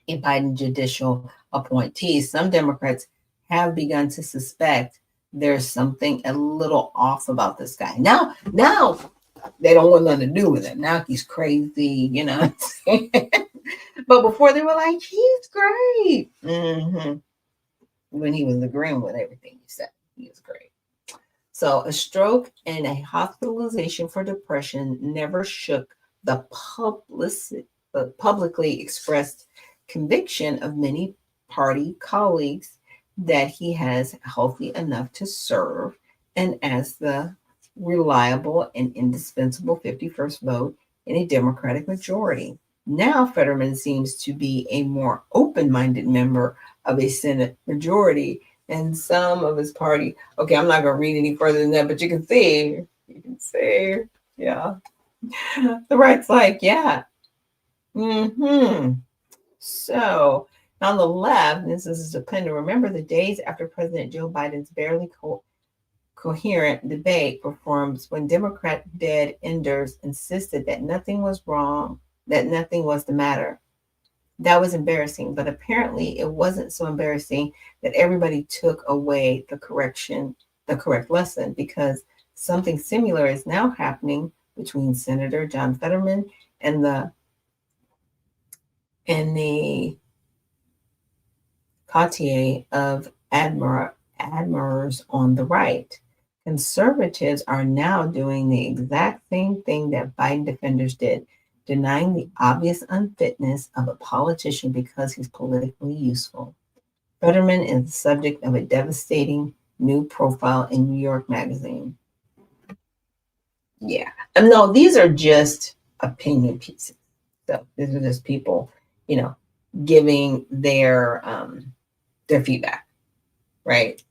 a Biden judicial appointee, some Democrats have begun to suspect there's something a little off about this guy. Now they don't want nothing to do with him. Now he's crazy, you know. But before they were like, he's great. When he was agreeing with everything he said, he was great. So a stroke and a hospitalization for depression never shook the publicly expressed conviction of many party colleagues that he has healthy enough to serve and as the reliable and indispensable 51st vote in a Democratic majority. Now Fetterman seems to be a more open-minded member of a Senate majority and some of his party. Okay, I'm not going to read any further than that, but you can see, yeah. The right's like, yeah. So on the left, this is a pen to remember the days after President Joe Biden's barely coherent debate performs when Democrat dead enders insisted that nothing was wrong, that nothing was the matter. That was embarrassing, but apparently it wasn't so embarrassing that everybody took away the correct lesson, because something similar is now happening between Senator John Fetterman and the coterie of admirers on the right. Conservatives are now doing the exact same thing that Biden defenders did, denying the obvious unfitness of a politician because he's politically useful. Fetterman is the subject of a devastating new profile in New York Magazine. Yeah. No, these are just opinion pieces. So these are just people, you know, giving their feedback, right?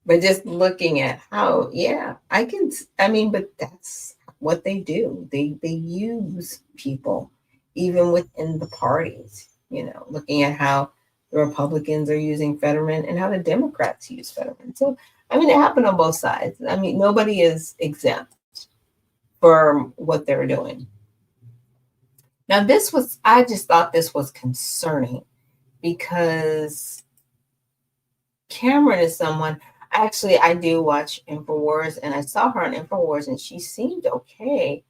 But just looking at how, but that's what they do. They use people, even within the parties, you know, looking at how the Republicans are using Fetterman and how the Democrats use Fetterman. So, I mean, it happened on both sides. I mean, nobody is exempt from what they're doing. Now, I just thought this was concerning because Cameron is someone, actually, I do watch InfoWars, and I saw her on InfoWars, and she seemed okay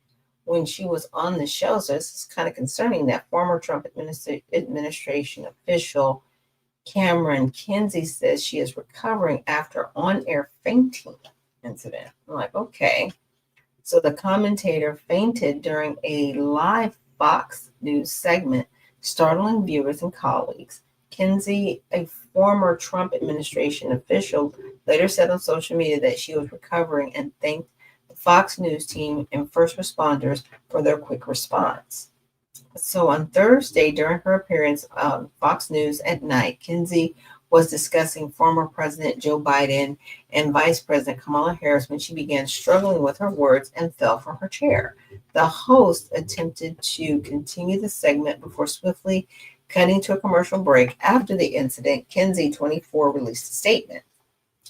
when she was on the show. So this is kind of concerning that former Trump administration official Cameron Kinsey says she is recovering after on-air fainting incident. I'm like, okay. So the commentator fainted during a live Fox News segment, startling viewers and colleagues. Kinsey, a former Trump administration official, later said on social media that she was recovering and thanked the Fox News team and first responders for their quick response. So on Thursday, during her appearance on Fox News at night, Kinsey was discussing former President Joe Biden and Vice President Kamala Harris when she began struggling with her words and fell from her chair. The host attempted to continue the segment before swiftly cutting to a commercial break. After the incident, Kinsey, 24, released a statement.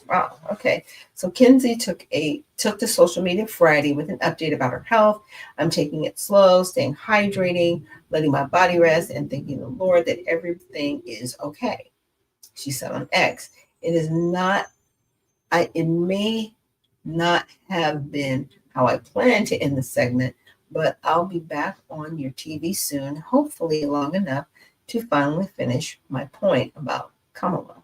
Wow, okay. So Kinsey took to social media Friday with an update about her health. I'm taking it slow, staying hydrating, letting my body rest, and thanking the Lord that everything is okay. She said on X, it may not have been how I planned to end the segment, but I'll be back on your TV soon, hopefully long enough to finally finish my point about Kamala.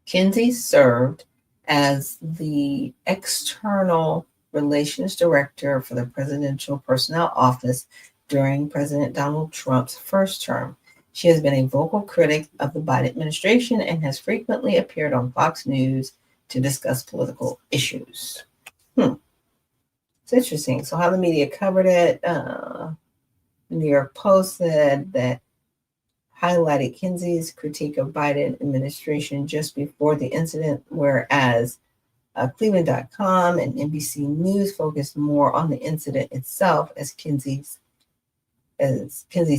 Kinsey served as the External Relations Director for the Presidential Personnel Office during President Donald Trump's first term. She has been a vocal critic of the Biden administration and has frequently appeared on Fox News to discuss political issues. It's interesting. So how the media covered it, the New York Post said that highlighted Kinsey's critique of Biden administration just before the incident, whereas Cleveland.com and NBC News focused more on the incident itself as Kinsey's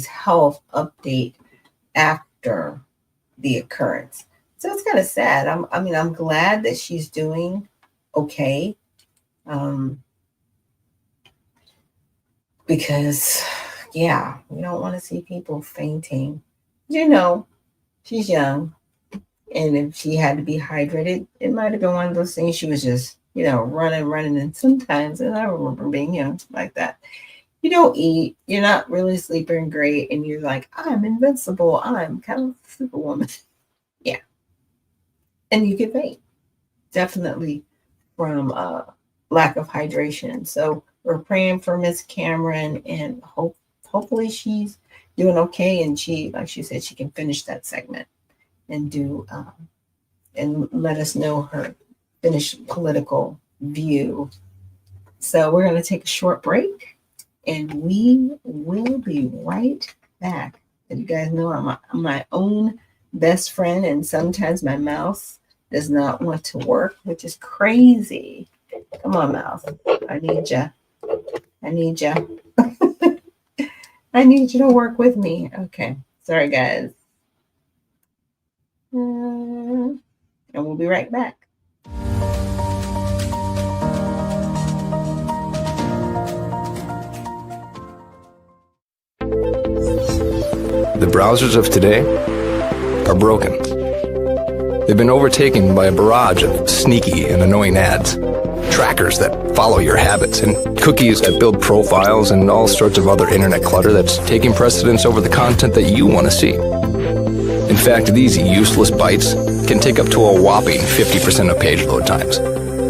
health update after the occurrence. So it's kind of sad. I'm glad that she's doing okay, because yeah, we don't want to see people fainting. She's young, and if she had to be hydrated, it might have been one of those things. She was just, running. And sometimes, and I remember being young like that, you don't eat, you're not really sleeping great, and you're like, I'm invincible, I'm kind of superwoman. Yeah. And you get faint, definitely from lack of hydration. So we're praying for Miss Cameron, and hopefully she's doing okay, and she, like she said, she can finish that segment and do and let us know her finished political view. So we're going to take a short break, and we will be right back. As you guys know, I'm my own best friend, and sometimes my mouse does not want to work, which is crazy. Come on, mouse. I need you. I need you to work with me. Okay. Sorry, guys. And we'll be right back. The browsers of today are broken. They've been overtaken by a barrage of sneaky and annoying ads, trackers that follow your habits, and cookies that build profiles, and all sorts of other internet clutter that's taking precedence over the content that you want to see. In fact, these useless bites can take up to a whopping 50% of page load times,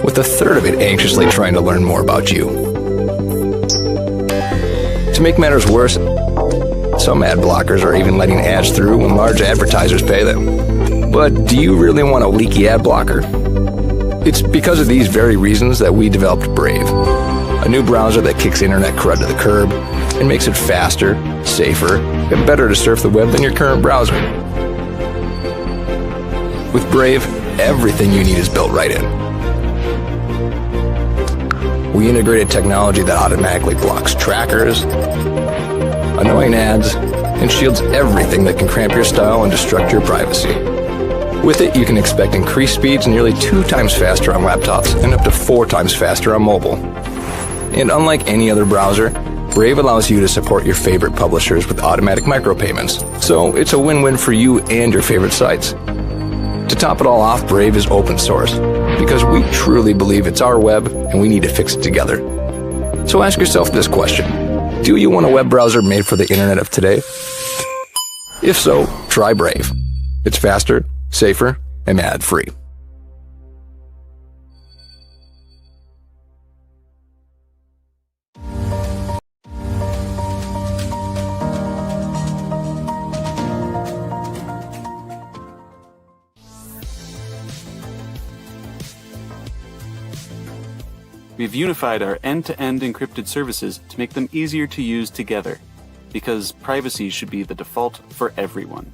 with a third of it anxiously trying to learn more about you. To make matters worse, some ad blockers are even letting ads through when large advertisers pay them. But do you really want a leaky ad blocker? It's because of these very reasons that we developed Brave, a new browser that kicks internet crud to the curb and makes it faster, safer, and better to surf the web than your current browser. With Brave, everything you need is built right in. We integrated technology that automatically blocks trackers, annoying ads, and shields everything that can cramp your style and destruct your privacy. With it, you can expect increased speeds nearly 2 times faster on laptops and up to 4 times faster on mobile. And unlike any other browser, Brave allows you to support your favorite publishers with automatic micropayments. So it's a win-win for you and your favorite sites. To top it all off, Brave is open source because we truly believe it's our web and we need to fix it together. So ask yourself this question: do you want a web browser made for the internet of today? If so, try Brave. It's faster, safer, and ad-free. We've unified our end-to-end encrypted services to make them easier to use together, because privacy should be the default for everyone.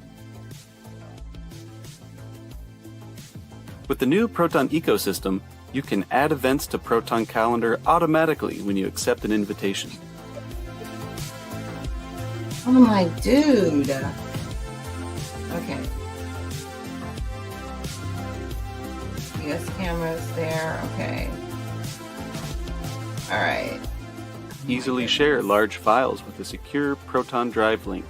With the new Proton ecosystem, you can add events to Proton Calendar automatically when you accept an invitation. Oh my dude. Okay. Yes, cameras there. Okay. All right. Easily share large files with a secure Proton Drive link.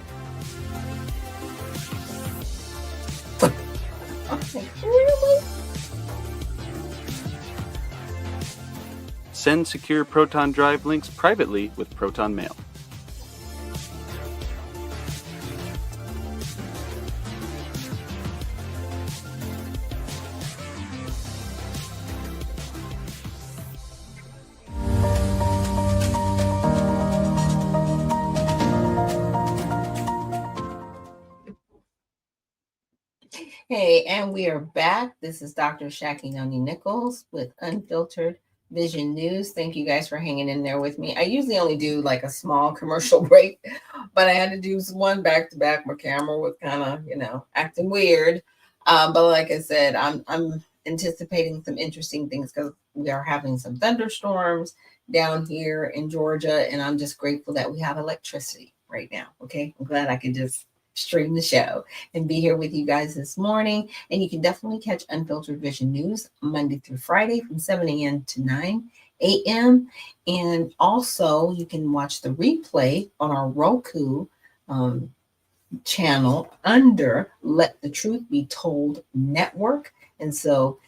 Okay, really? Send secure Proton Drive links privately with Proton Mail. Hey, and we are back. This is Dr. Shakyamuni Nichols with Unfiltered Vision News. Thank you guys for hanging in there with me. I usually only do like a small commercial break, but I had to do one back to back. My camera was kind of, acting weird. But like I said, I'm anticipating some interesting things because we are having some thunderstorms down here in Georgia, and I'm just grateful that we have electricity right now. Okay, I'm glad I could just stream the show and be here with you guys this morning. And you can definitely catch Unfiltered Vision News Monday through Friday from 7 a.m. to 9 a.m. And also you can watch the replay on our Roku channel under Let the Truth Be Told Network. And so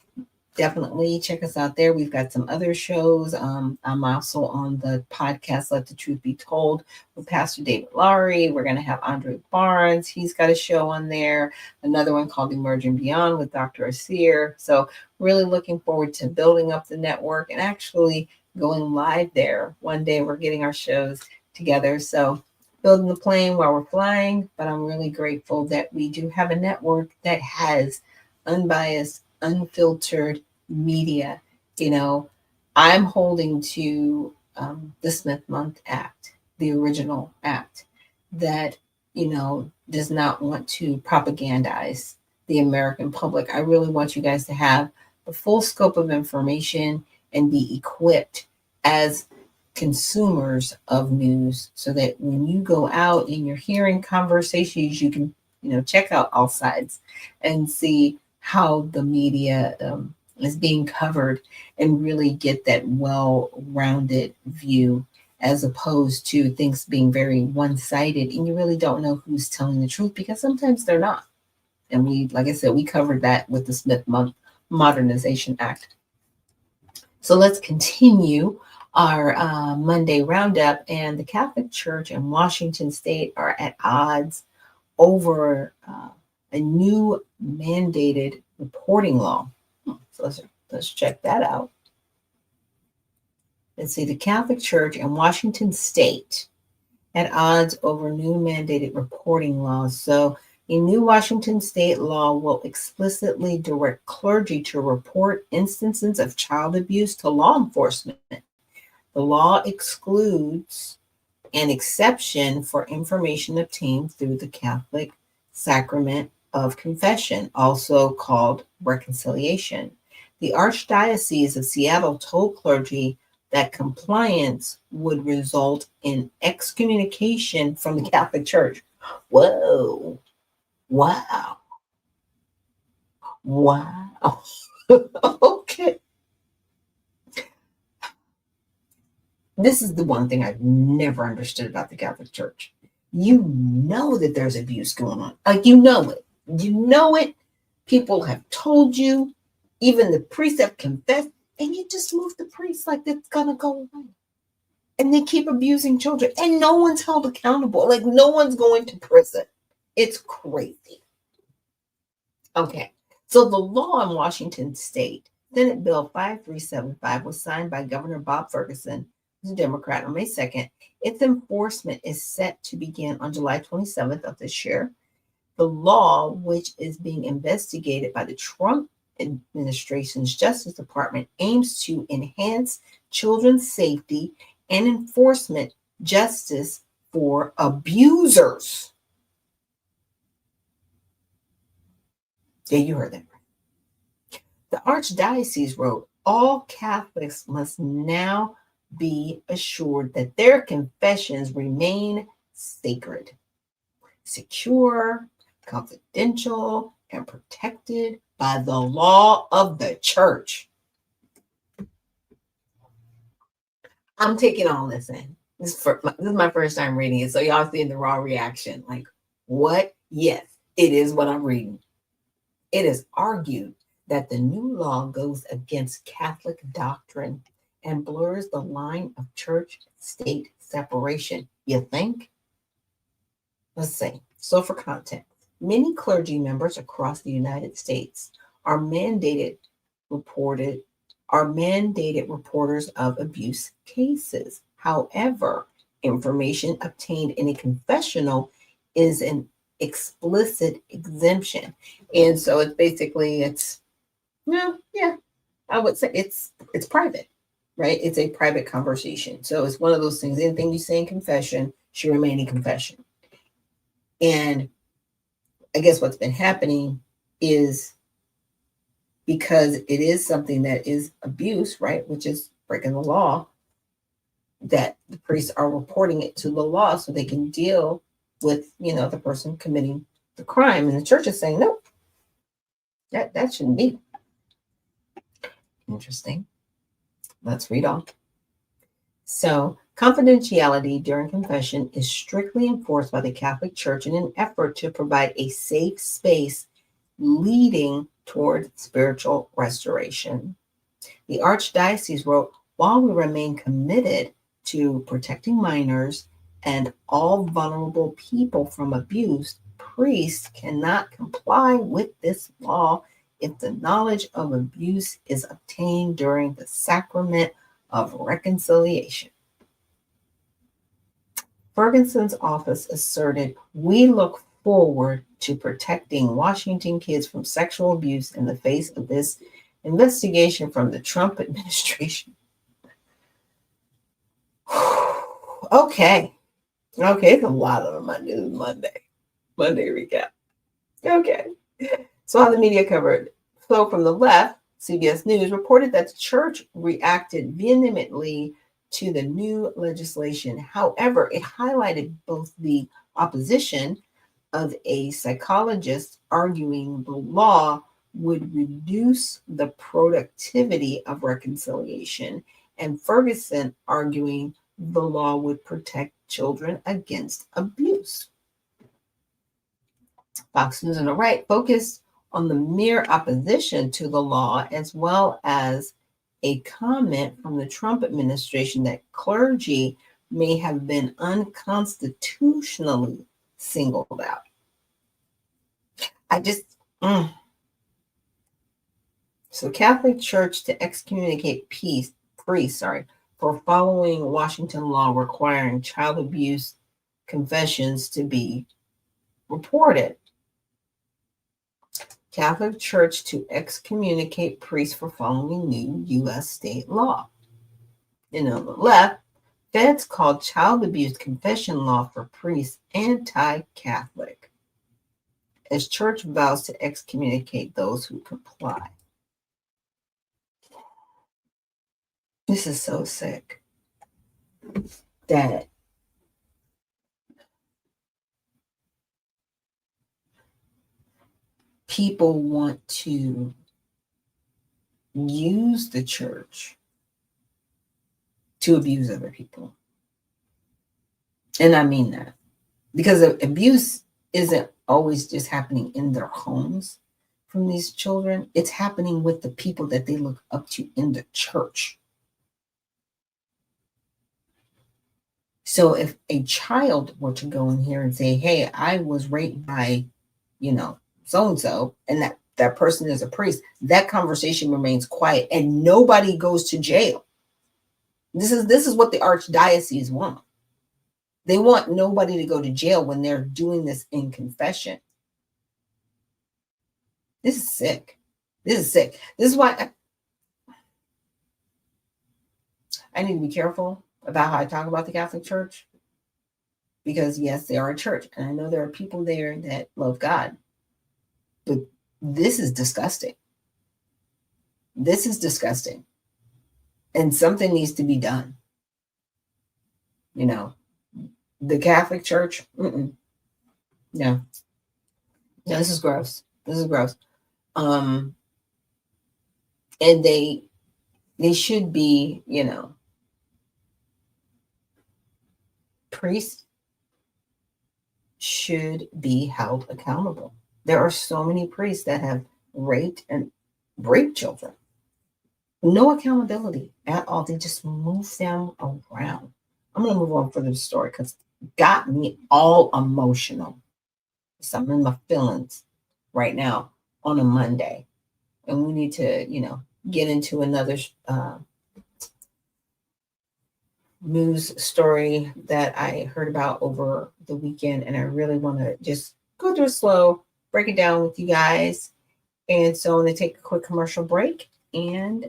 definitely check us out there. We've got some other shows. I'm also on the podcast Let the Truth Be Told with Pastor David Lowry. We're going to have Andre Barnes. He's got a show on there. Another one called Emerging Beyond with Dr. Asir. So really looking forward to building up the network and actually going live there. One day we're getting our shows together. So building the plane while we're flying. But I'm really grateful that we do have a network that has unbiased, unfiltered media. I'm holding to the Smith-Mundt Act, the original act that, does not want to propagandize the American public. I really want you guys to have the full scope of information and be equipped as consumers of news so that when you go out and you're hearing conversations, you can, check out all sides and see how the media is being covered and really get that well-rounded view as opposed to things being very one-sided and you really don't know who's telling the truth because sometimes they're not. And we, like I said, we covered that with the Smith-Mundt Modernization Act. So let's continue our Monday roundup. And the Catholic Church and Washington State are at odds over a new mandated reporting law. So let's check that out. Let's see, the Catholic Church and Washington State at odds over new mandated reporting laws. So a new Washington State law will explicitly direct clergy to report instances of child abuse to law enforcement. The law excludes an exception for information obtained through the Catholic sacrament of confession, also called reconciliation. The Archdiocese of Seattle told clergy that compliance would result in excommunication from the Catholic Church. Whoa. Wow. Wow. Okay. This is the one thing I've never understood about the Catholic Church. You know that there's abuse going on. Like, you know it. You know it. People have told you. Even the priests have confessed. And you just move the priest like it's going to go away. And they keep abusing children. And no one's held accountable. Like, no one's going to prison. It's crazy. Okay. So the law in Washington State, Senate Bill 5375, was signed by Governor Bob Ferguson, who's a Democrat, on May 2nd. Its enforcement is set to begin on July 27th of this year. The law, which is being investigated by the Trump administration's Justice Department, aims to enhance children's safety and enforcement justice for abusers. Yeah, you heard that right. The Archdiocese wrote, all Catholics must now be assured that their confessions remain sacred, secure, confidential, and protected by the law of the church. I'm taking all this in. This is my first time reading it, so y'all seeing the raw reaction. Like, what? Yes, it is what I'm reading. It is argued that the new law goes against Catholic doctrine and blurs the line of church-state separation. You think? Let's see. So for context, many clergy members across the United States are mandated reporters of abuse cases. However, information obtained in a confessional is an explicit exemption. And so it's basically, I would say it's private, right? It's a private conversation. So it's one of those things, anything you say in confession should remain in confession. And I guess what's been happening is, because it is something that is abuse, right, which is breaking the law, that the priests are reporting it to the law so they can deal with, the person committing the crime. And the church is saying, no, that shouldn't be. Interesting. Let's read on. So, confidentiality during confession is strictly enforced by the Catholic Church in an effort to provide a safe space leading toward spiritual restoration. The Archdiocese wrote, while we remain committed to protecting minors and all vulnerable people from abuse, priests cannot comply with this law if the knowledge of abuse is obtained during the sacrament of reconciliation. Ferguson's office asserted, we look forward to protecting Washington kids from sexual abuse in the face of this investigation from the Trump administration. Okay, it's a lot of them on News Monday recap. Okay, so how the media covered. So from the left, CBS News reported that the church reacted vehemently to the new legislation. However, it highlighted both the opposition of a psychologist arguing the law would reduce the productivity of reconciliation, and Ferguson arguing the law would protect children against abuse. Fox News on the right focused on the mere opposition to the law, as well as a comment from the Trump administration that clergy may have been unconstitutionally singled out. So Catholic Church to excommunicate priests for following Washington law requiring child abuse confessions to be reported. Catholic Church to excommunicate priests for following new U.S. state law. And on the left, feds called child abuse confession law for priests anti-Catholic, as church vows to excommunicate those who comply. This is so sick that people want to use the church to abuse other people. And I mean that, because abuse isn't always just happening in their homes from these children. It's happening with the people that they look up to in the church. So if a child were to go in here and say, hey, I was raped by, so-and-so, and that person is a priest, that conversation remains quiet and nobody goes to jail. This is what the Archdiocese want. They want nobody to go to jail when they're doing this in confession. This is sick. This is why I need to be careful about how I talk about the Catholic Church, because yes, they are a church, and I know there are people there that love God, but this is disgusting. This is disgusting. And something needs to be done. You know, the Catholic Church, no. No, this is gross. This is gross. And they should be, you know, priests should be held accountable. There are so many priests that have raped children. No accountability at all. They just move them around. I'm going to move on for the story because it got me all emotional. So I'm in my feelings right now on a Monday. And we need to, you know, get into another news story that I heard about over the weekend. And I really want to just go through it slow, break it down with you guys. And so I'm going to take a quick commercial break and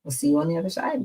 we'll see you on the other side.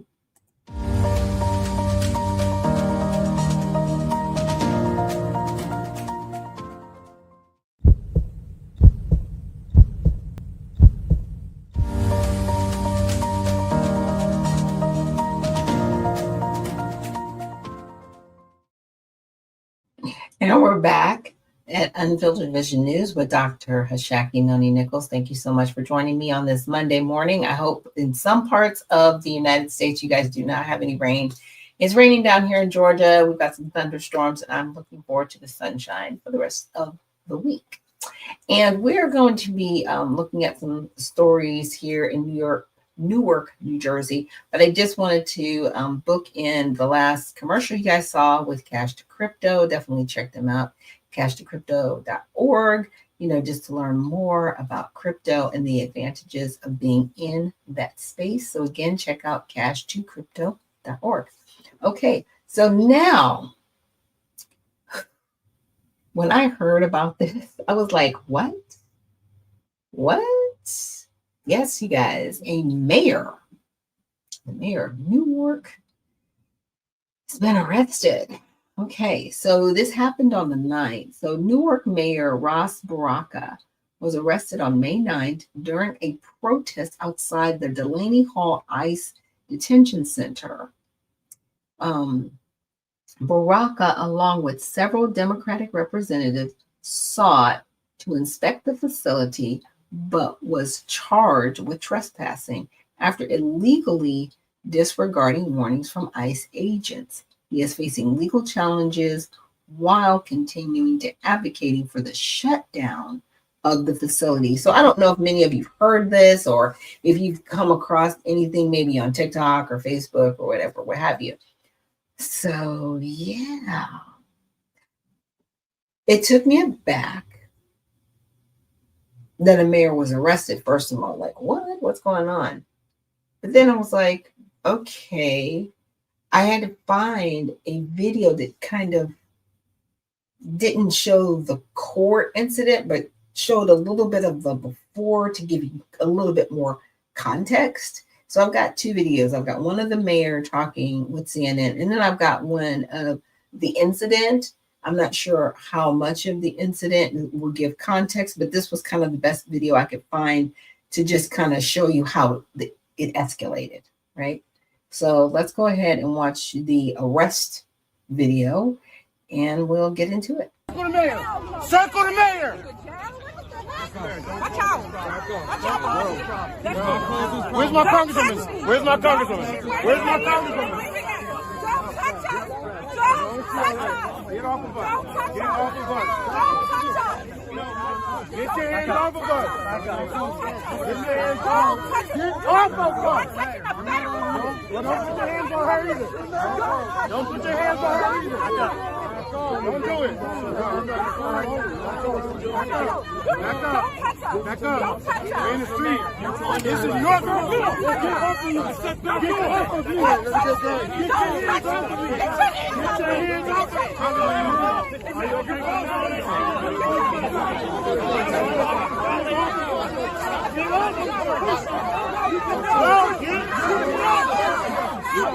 And we're back at Unfiltered Vision News with Dr. Hashaki Noni Nichols. Thank you so much for joining me on this Monday morning. I hope in some parts of the United States, you guys do not have any rain. It's raining down here in Georgia. We've got some thunderstorms, and I'm looking forward to the sunshine for the rest of the week. And we're going to be looking at some stories here in Newark, New Jersey. But I just wanted to book in the last commercial you guys saw with Cash to Crypto. Definitely check them out, cashtocrypto.org, you know, just to learn more about crypto and the advantages of being in that space. So again, check out cashtocrypto.org. Okay, so now, when I heard about this, I was like, what? What? Yes, you guys, the mayor of Newark has been arrested. Okay, so this happened on the 9th. So Newark Mayor Ras Baraka was arrested on May 9th during a protest outside the Delaney Hall ICE Detention Center. Baraka, along with several Democratic representatives, sought to inspect the facility, but was charged with trespassing after illegally disregarding warnings from ICE agents. He is facing legal challenges while continuing to advocating for the shutdown of the facility. So I don't know if many of you've heard this or if you've come across anything maybe on TikTok or Facebook or whatever, what have you. So yeah, it took me aback that a mayor was arrested. First of all, like, what's going on? But then I was like, okay, I had to find a video that kind of didn't show the court incident, but showed a little bit of the before to give you a little bit more context. So I've got two videos. I've got one of the mayor talking with CNN, and then I've got one of the incident. I'm not sure how much of the incident will give context, but this was kind of the best video I could find to just kind of show you how it escalated, right? So let's go ahead and watch the arrest video, and we'll get into it. Circle the mayor! Circle the mayor! Watch out! Watch out! Where's my congresswoman? Where's my congresswoman? Where's my congresswoman? Don't touch us! Don't touch us! Get off of us! Get off of us! Don't touch us! Get your hands off of us! Get your hands off! Get off of us! Don't put your hands on her either! Don't put your hands on her either! Don't do it. Back up. Back up. We're in the street. This is your girl. Get off of you. Get off of you. Get your hands off of me. Get your hands off of me. Are you okay? Get off of me. Get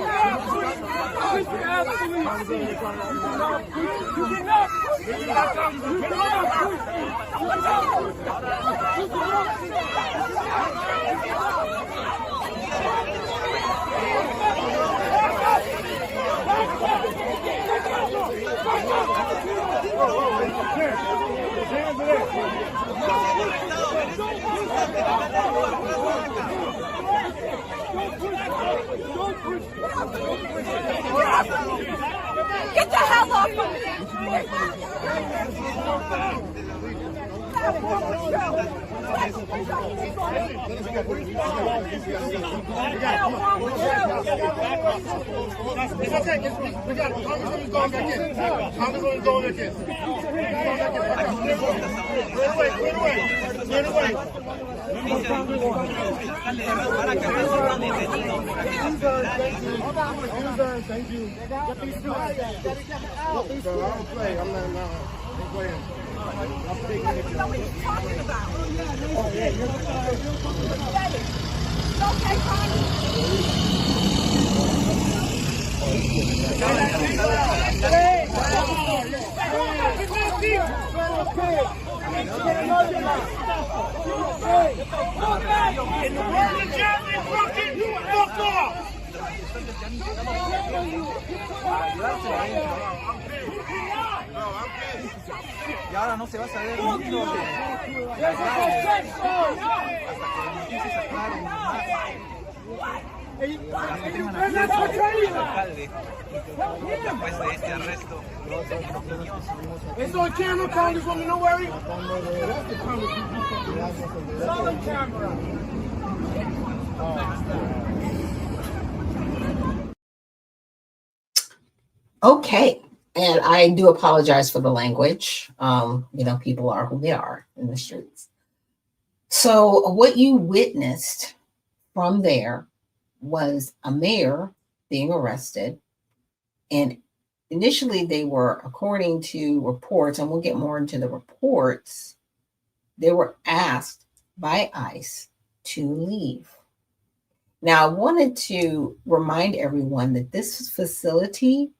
the hell off of me! It's okay. We got it. Congresswoman's going back in. Congresswoman's going back in. Clear the way. Clear the way. Thank you. Get these two out. Get these two out. I don't play. I'm not playing. I'm taking it. What are you talking about? Oh, yeah, you're Okay, Connie. In the world of Germany, fucking fuck off! Y ahora no se va a saber mucho de la grave hasta que las noticias se aclaren más. Alcalde, después de este arresto. It's on camera, Congresswoman, don't worry. It's all on camera. Okay. And I do apologize for the language. People are who they are in the streets. So what you witnessed from there was a mayor being arrested. And initially they were, according to reports, and we'll get more into the reports, they were asked by ICE to leave. Now, I wanted to remind everyone that this facility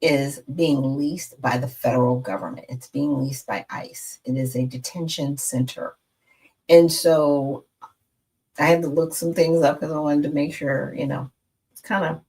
is being leased by the federal government. It's being leased by ICE. It is a detention center. And so I had to look some things up because I wanted to make sure, it's kind of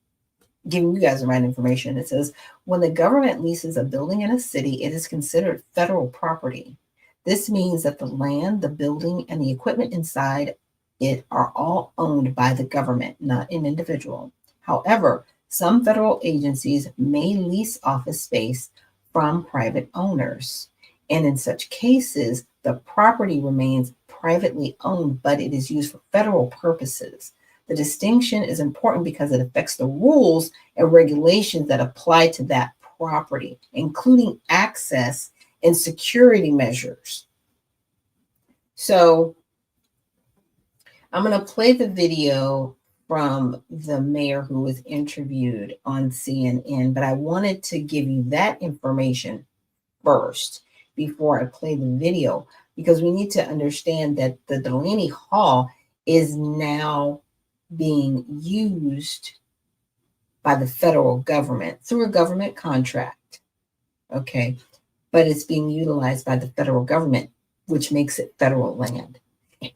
giving you guys the right information. It says, when the government leases a building in a city, it is considered federal property. This means that the land, the building, and the equipment inside it are all owned by the government, not an individual. However, some federal agencies may lease office space from private owners. And in such cases, the property remains privately owned, but it is used for federal purposes. The distinction is important because it affects the rules and regulations that apply to that property, including access and security measures. So I'm going to play the video from the mayor who was interviewed on CNN, but I wanted to give you that information first before I play the video, because we need to understand that the Delaney Hall is now being used by the federal government through a government contract. Okay. But it's being utilized by the federal government, which makes it federal land.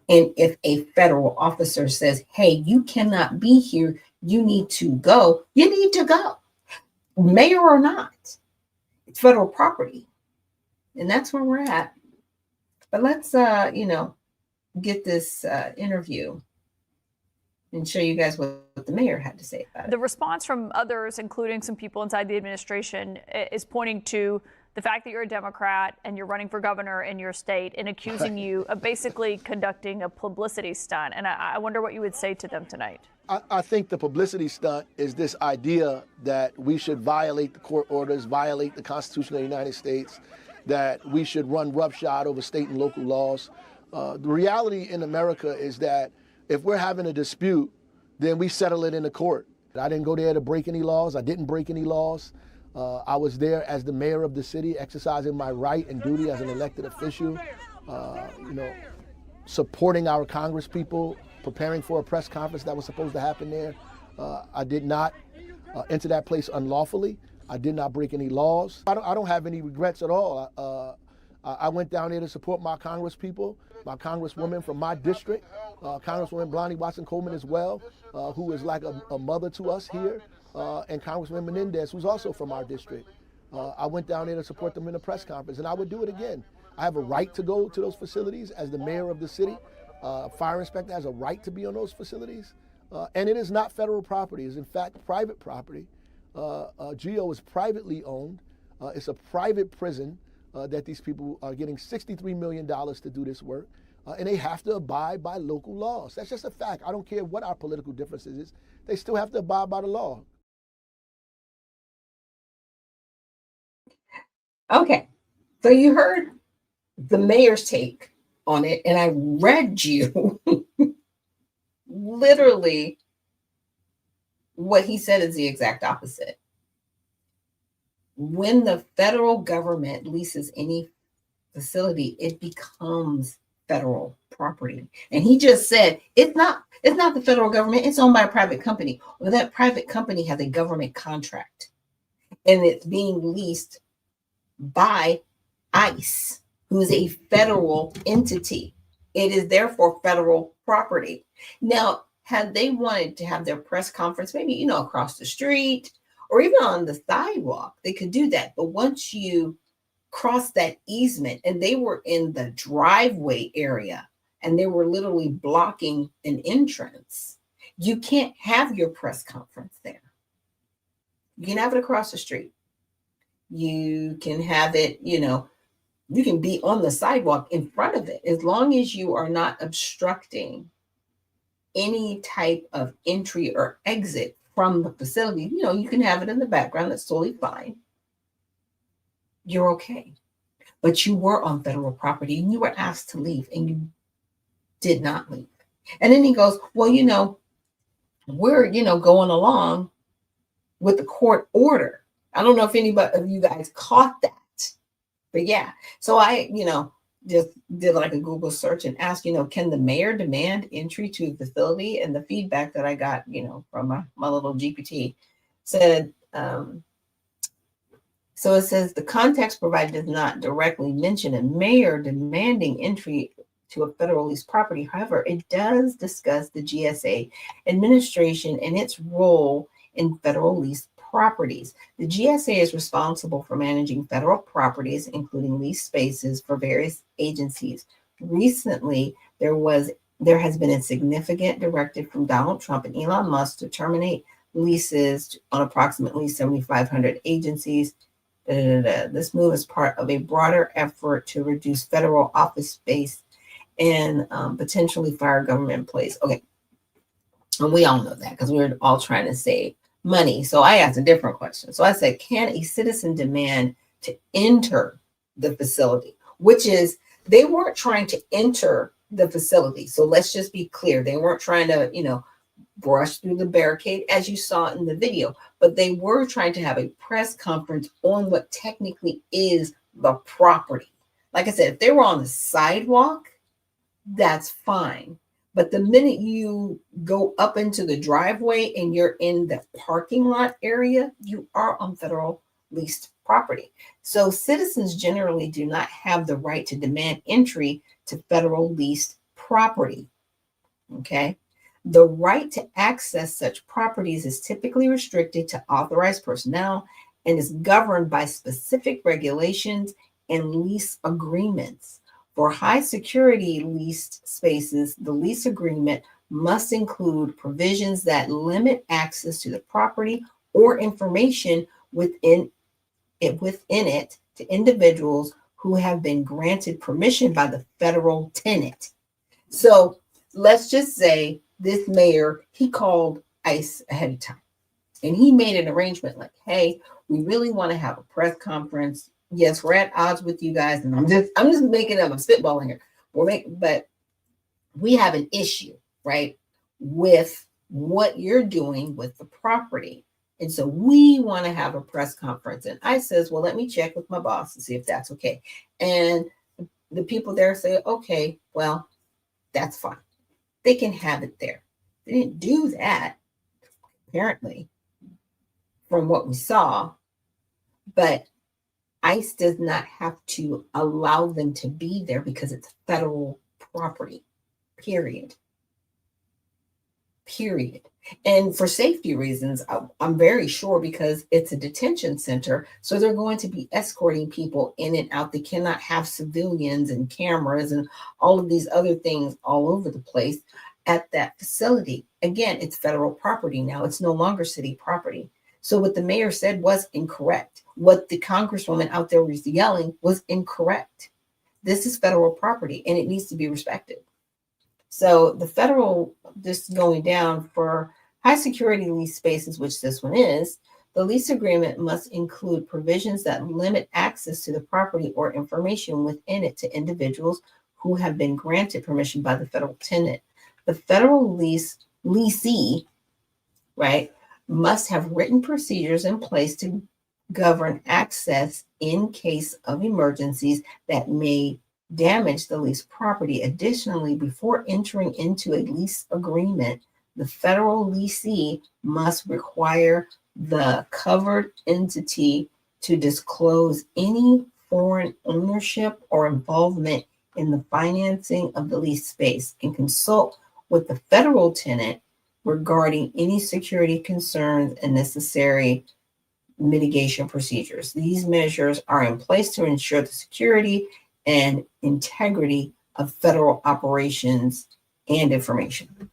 And if a federal officer says, hey, you cannot be here, you need to go, you need to go, mayor or not. It's federal property. And that's where we're at. But let's, get this interview and show you guys what the mayor had to say about it. The response from others, including some people inside the administration, is pointing to the fact that you're a Democrat and you're running for governor in your state and accusing you of basically conducting a publicity stunt. And I wonder what you would say to them tonight. I think the publicity stunt is this idea that we should violate the court orders, violate the Constitution of the United States, that we should run roughshod over state and local laws. The reality in America is that if we're having a dispute, then we settle it in the court. I didn't go there to break any laws. I didn't break any laws. I was there as the mayor of the city, exercising my right and duty as an elected official, supporting our Congress people, preparing for a press conference that was supposed to happen there. I did not enter that place unlawfully. I did not break any laws. I don't have any regrets at all. I went down there to support my Congress people, my Congresswoman from my district, Congresswoman Blondie Watson-Coleman as well, who is like a mother to us here, and Congressman Menendez, who's also from our district. I went down there to support them in a press conference, and I would do it again. I have a right to go to those facilities as the mayor of the city. Fire inspector has a right to be on those facilities. And it is not federal property. It's in fact private property. GEO is privately owned. It's a private prison that these people are getting $63 million to do this work. And they have to abide by local laws. That's just a fact. I don't care what our political differences is. They still have to abide by the law. Okay, so you heard the mayor's take on it, and I read you literally what he said is the exact opposite. When the federal government leases any facility, it becomes federal property. And he just said it's not the federal government, it's owned by a private company. Well, that private company has a government contract, and it's being leased by ICE, who is a federal entity. It is therefore federal property. Now, had they wanted to have their press conference, maybe, across the street or even on the sidewalk, they could do that. But once you cross that easement, and they were in the driveway area and they were literally blocking an entrance, you can't have your press conference there. You can have it across the street. You can have it, you can be on the sidewalk in front of it, as long as you are not obstructing any type of entry or exit from the facility. You can have it in the background. That's totally fine. You're okay. But you were on federal property and you were asked to leave, and you did not leave. And then he goes, well, we're, going along with the court order. I don't know if anybody of you guys caught that, but yeah. So I, just did like a Google search and asked, can the mayor demand entry to a facility? And the feedback that I got, from my little GPT said, so it says the context provided does not directly mention a mayor demanding entry to a federal leased property. However, it does discuss the GSA administration and its role in federal leased properties. The GSA is responsible for managing federal properties, including leased spaces for various agencies. Recently, there has been a significant directive from Donald Trump and Elon Musk to terminate leases on approximately 7,500 agencies. This move is part of a broader effort to reduce federal office space and potentially fire government employees. Okay, and we all know that because we're all trying to save money. So I asked a different question. So I said, can a citizen demand to enter the facility? Which is, they weren't trying to enter the facility. So let's just be clear. They weren't trying to, brush through the barricade, as you saw in the video, but they were trying to have a press conference on what technically is the property. Like I said, if they were on the sidewalk, that's fine. But the minute you go up into the driveway and you're in the parking lot area, you are on federal leased property. So citizens generally do not have the right to demand entry to federal leased property. Okay. The right to access such properties is typically restricted to authorized personnel and is governed by specific regulations and lease agreements. For high security leased spaces, the lease agreement must include provisions that limit access to the property or information within it to individuals who have been granted permission by the federal tenant. So let's just say this mayor, he called ICE ahead of time and he made an arrangement like, hey, we really want to have a press conference. Yes, we're at odds with you guys, and I'm just making up, I'm spitballing here. But we have an issue, right, with what you're doing with the property. And so we want to have a press conference. And I says, well, let me check with my boss to see if that's okay. And the people there say, okay, well, that's fine. They can have it there. They didn't do that. apparently, from what we saw. But ICE does not have to allow them to be there because it's federal property, period. Period. And for safety reasons, I'm very sure because it's a detention center. So they're going to be escorting people in and out. They cannot have civilians and cameras and all of these other things all over the place at that facility. Again, it's federal property now. It's no longer city property. So what the mayor said was incorrect. What the congresswoman out there was yelling was incorrect. This is federal property and it needs to be respected. So the federal, just going down for high security lease spaces, which this one is, the lease agreement must include provisions that limit access to the property or information within it to individuals who have been granted permission by the federal tenant. The federal leasee, right, must have written procedures in place to govern access in case of emergencies that may damage the leased property. Additionally, before entering into a lease agreement, the federal leasee must require the covered entity to disclose any foreign ownership or involvement in the financing of the lease space and consult with the federal tenant regarding any security concerns and necessary mitigation procedures. These measures are in place to ensure the security and integrity of federal operations and information.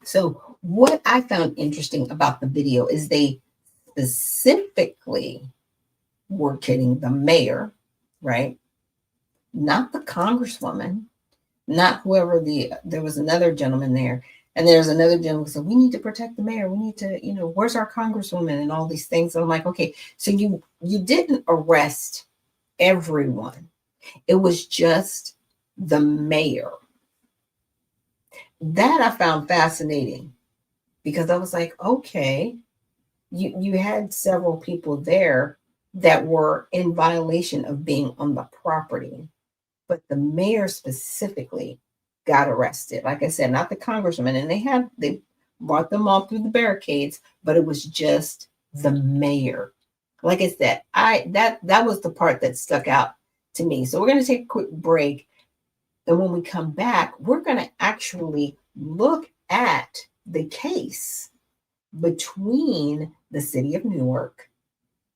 So what I found interesting about the video is they specifically were kidding the mayor, right? Not the congresswoman, not whoever there was another gentleman there. And there's another gentleman who said, we need to protect the mayor. We need to, where's our congresswoman and all these things. And I'm like, okay, so you didn't arrest everyone. It was just the mayor. That I found fascinating because I was like, okay, you had several people there that were in violation of being on the property, but the mayor specifically got arrested. Like I said, not the congressman, and they brought them all through the barricades, but it was just the mayor. Like I said, that was the part that stuck out to me. So we're going to take a quick break. And when we come back, we're going to actually look at the case between the city of Newark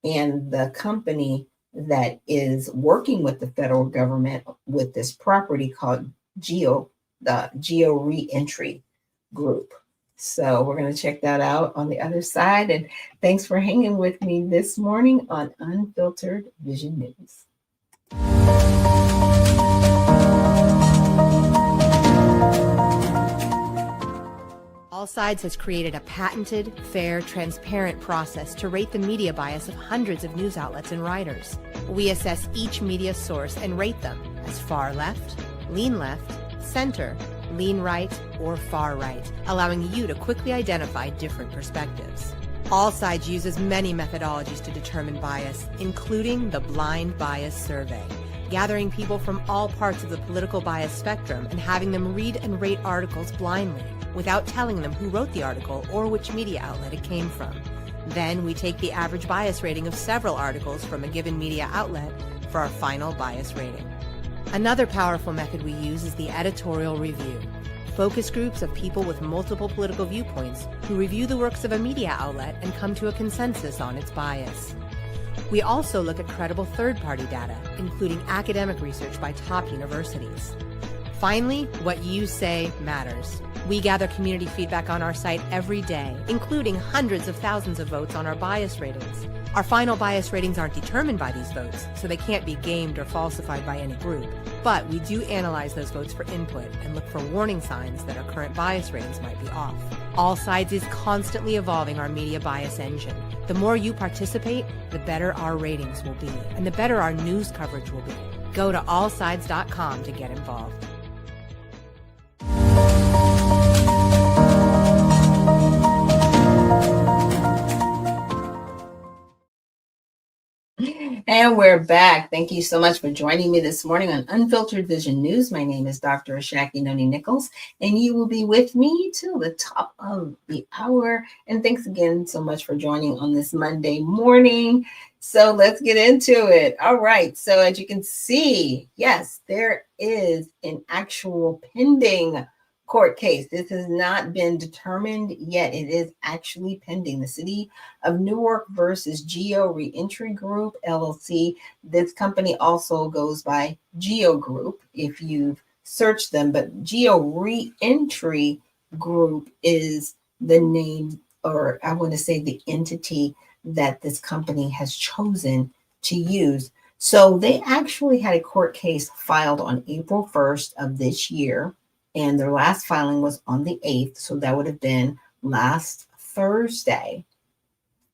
and the company that is working with the federal government with this property called the Geo Reentry Group. So we're going to check that out on the other side. And thanks for hanging with me this morning on Unfiltered Vision News. All Sides has created a patented, fair, transparent process to rate the media bias of hundreds of news outlets and writers. We assess each media source and rate them as far left, lean left, center, lean right, or far right, allowing you to quickly identify different perspectives. All Sides uses many methodologies to determine bias, including the Blind Bias Survey, gathering people from all parts of the political bias spectrum and having them read and rate articles blindly, without telling them who wrote the article or which media outlet it came from. Then we take the average bias rating of several articles from a given media outlet for our final bias rating. Another powerful method we use is the editorial review. Focus groups of people with multiple political viewpoints who review the works of a media outlet and come to a consensus on its bias. We also look at credible third-party data, including academic research by top universities. Finally, what you say matters. We gather community feedback on our site every day, including hundreds of thousands of votes on our bias ratings. Our final bias ratings aren't determined by these votes, so they can't be gamed or falsified by any group. But we do analyze those votes for input and look for warning signs that our current bias ratings might be off. All Sides is constantly evolving our media bias engine. The more you participate, the better our ratings will be, and the better our news coverage will be. Go to allsides.com to get involved. And we're back. Thank you so much for joining me this morning on Unfiltered Vision News. My name is Dr. Ashaki Noni Nichols, and you will be with me till the top of the hour. And thanks again so much for joining on this Monday morning. So let's get into it. All right. So as you can see, yes, there is an actual pending court case. This has not been determined yet. It is actually pending. The City of Newark versus Geo Reentry Group, LLC. This company also goes by Geo Group if you've searched them, but Geo Reentry Group is the name, or I want to say the entity that this company has chosen to use. So they actually had a court case filed on April 1st of this year, and their last filing was on the 8th, so that would have been last Thursday.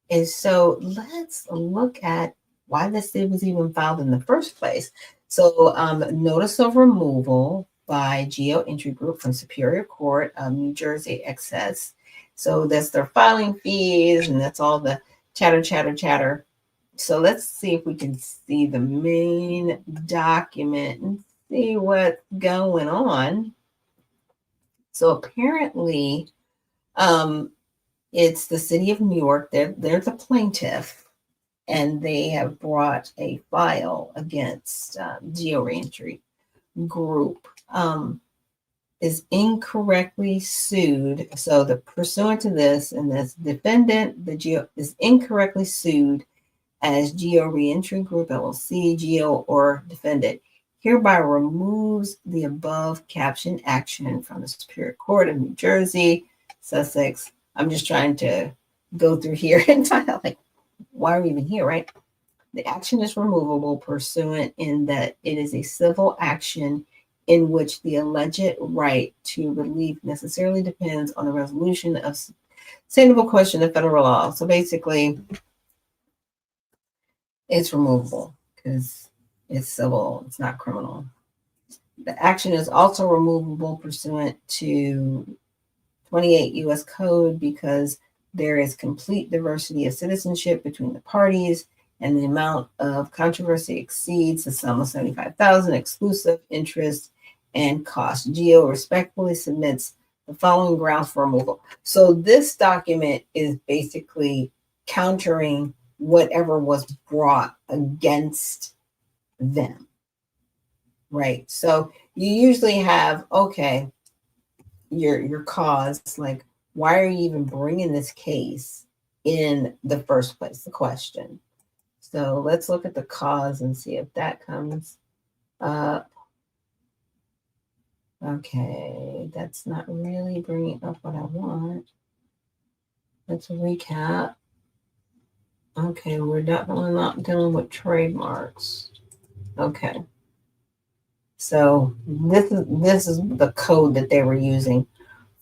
And so let's look at why this was even filed in the first place. So notice of removal by Geo Entry Group from Superior Court of New Jersey excess. So that's their filing fees, and that's all the chatter. So let's see if we can see the main document and see what's going on. So apparently, it's the City of Newark. They're the plaintiff, and they have brought a file against Geo Reentry Group. Is incorrectly sued. So the pursuant to this, and this defendant, the Geo is incorrectly sued as Geo Reentry Group LLC, Geo or defendant, hereby removes the above captioned action from the Superior Court of New Jersey, Sussex. I'm just trying to go through here and find out, like, why are we even here, right? The action is removable pursuant in that it is a civil action in which the alleged right to relief necessarily depends on the resolution of sustainable question of federal law. So basically, it's removable because it's civil, it's not criminal. The action is also removable pursuant to 28 U.S. Code because there is complete diversity of citizenship between the parties, and the amount of controversy exceeds the sum of $75,000 exclusive interest and cost. Geo respectfully submits the following grounds for removal. So this document is basically countering whatever was brought against them, right? So you usually have, okay, your cause, like, why are you even bringing this case in the first place? The question. So let's look at the cause and see if that comes up. Okay, that's not really bringing up what I want. Let's recap. Okay, we're definitely not dealing with trademarks. Okay. So this is the code that they were using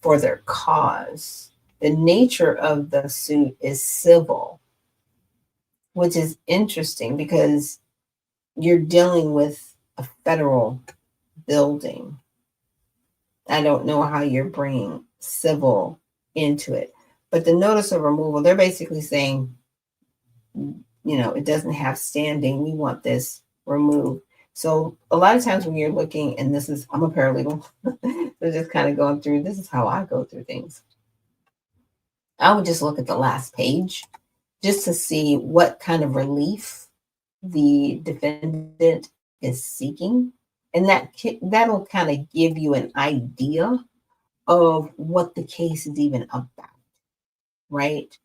for their cause. The nature of the suit is civil, which is interesting because you're dealing with a federal building. I don't know how you're bringing civil into it, but the notice of removal, they're basically saying, it doesn't have standing. We want this removed. So a lot of times when you're looking, and I'm a paralegal, so just kind of going through, this is how I go through things. I would just look at the last page just to see what kind of relief the defendant is seeking. And that'll kind of give you an idea of what the case is even about, right?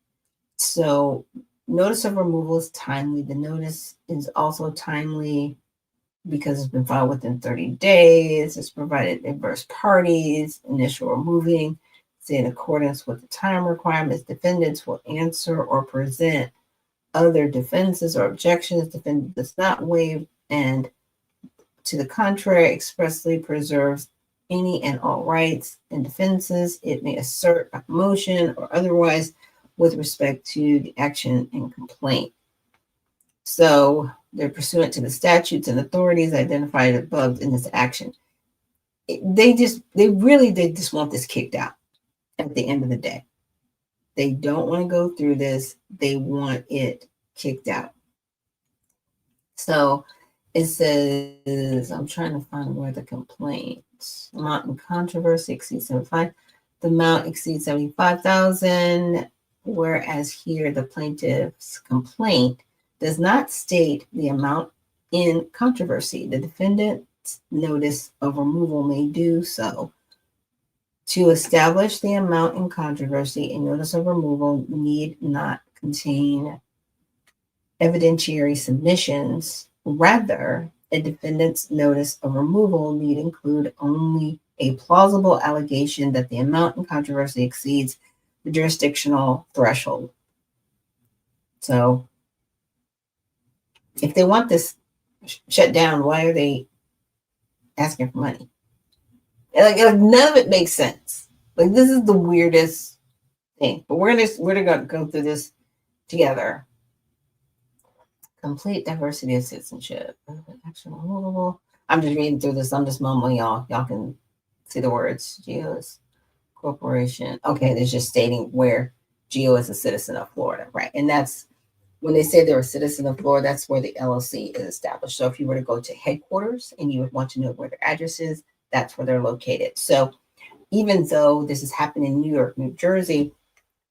So notice of removal is timely. The notice is also timely because it's been filed within 30 days. It's provided adverse parties, initial removing, say in accordance with the time requirements. Defendants will answer or present other defenses or objections. Defendant does not waive and to the contrary expressly preserves any and all rights and defenses it may assert by motion or otherwise with respect to the action and complaint. So they're pursuant to the statutes and authorities identified above in this action. They just want this kicked out at the end of the day. They don't want to go through this. They want it kicked out. So it says, I'm trying to find where the complaint amount in controversy exceeds 75. The amount exceeds 75,000, whereas here the plaintiff's complaint does not state the amount in controversy. The defendant's notice of removal may do so. To establish the amount in controversy, a notice of removal need not contain evidentiary submissions. Rather, a defendant's notice of removal need include only a plausible allegation that the amount in controversy exceeds the jurisdictional threshold. So, if they want this shut down, why are they asking for money? Like none of it makes sense. Like this is the weirdest thing. But we're gonna go through this together. Complete diversity of citizenship. Action removable. I'm just reading through this. I'm just mumbling, y'all. Y'all can see the words. Geo's corporation. Okay, they're just stating where Geo is a citizen of Florida, right? And that's when they say they're a citizen of Florida, that's where the LLC is established. So if you were to go to headquarters and you would want to know where their address is, that's where they're located. So even though this is happening in New York, New Jersey,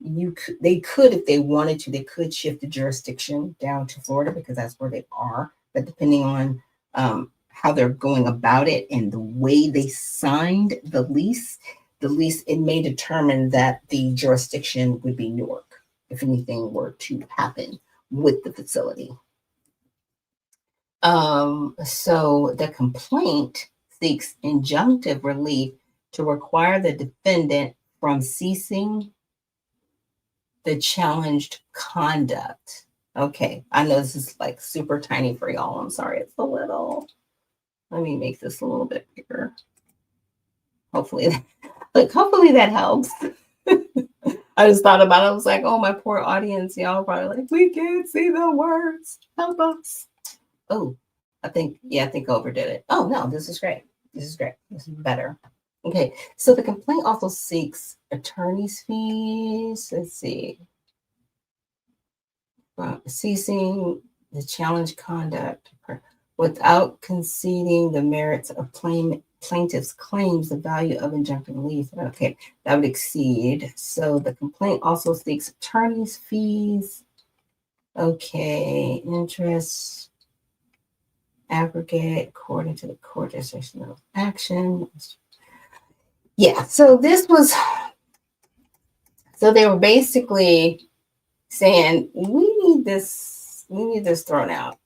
they could, if they wanted to, they could shift the jurisdiction down to Florida because that's where they are. But depending on how they're going about it and the way they signed the lease, it may determine that the jurisdiction would be Newark if anything were to happen with the facility. So the complaint seeks injunctive relief to require the defendant from ceasing the challenged conduct. Okay, I know this is like super tiny for y'all. I'm sorry, it's a little. Let me make this a little bit bigger. Hopefully that helps. I just thought about it. I was like, oh, my poor audience. Y'all probably like, we can't see the words. Help us. Oh, I think I overdid it. Oh, no, this is great. This is better. Okay, so the complaint also seeks attorney's fees. Let's see. Ceasing the challenge conduct without conceding the merits of plaintiff's claims, the value of injunctive relief. Okay, that would exceed. So the complaint also seeks attorney's fees. Okay, interest aggregate according to the court decision of action. Yeah, so they were basically saying, we need this thrown out.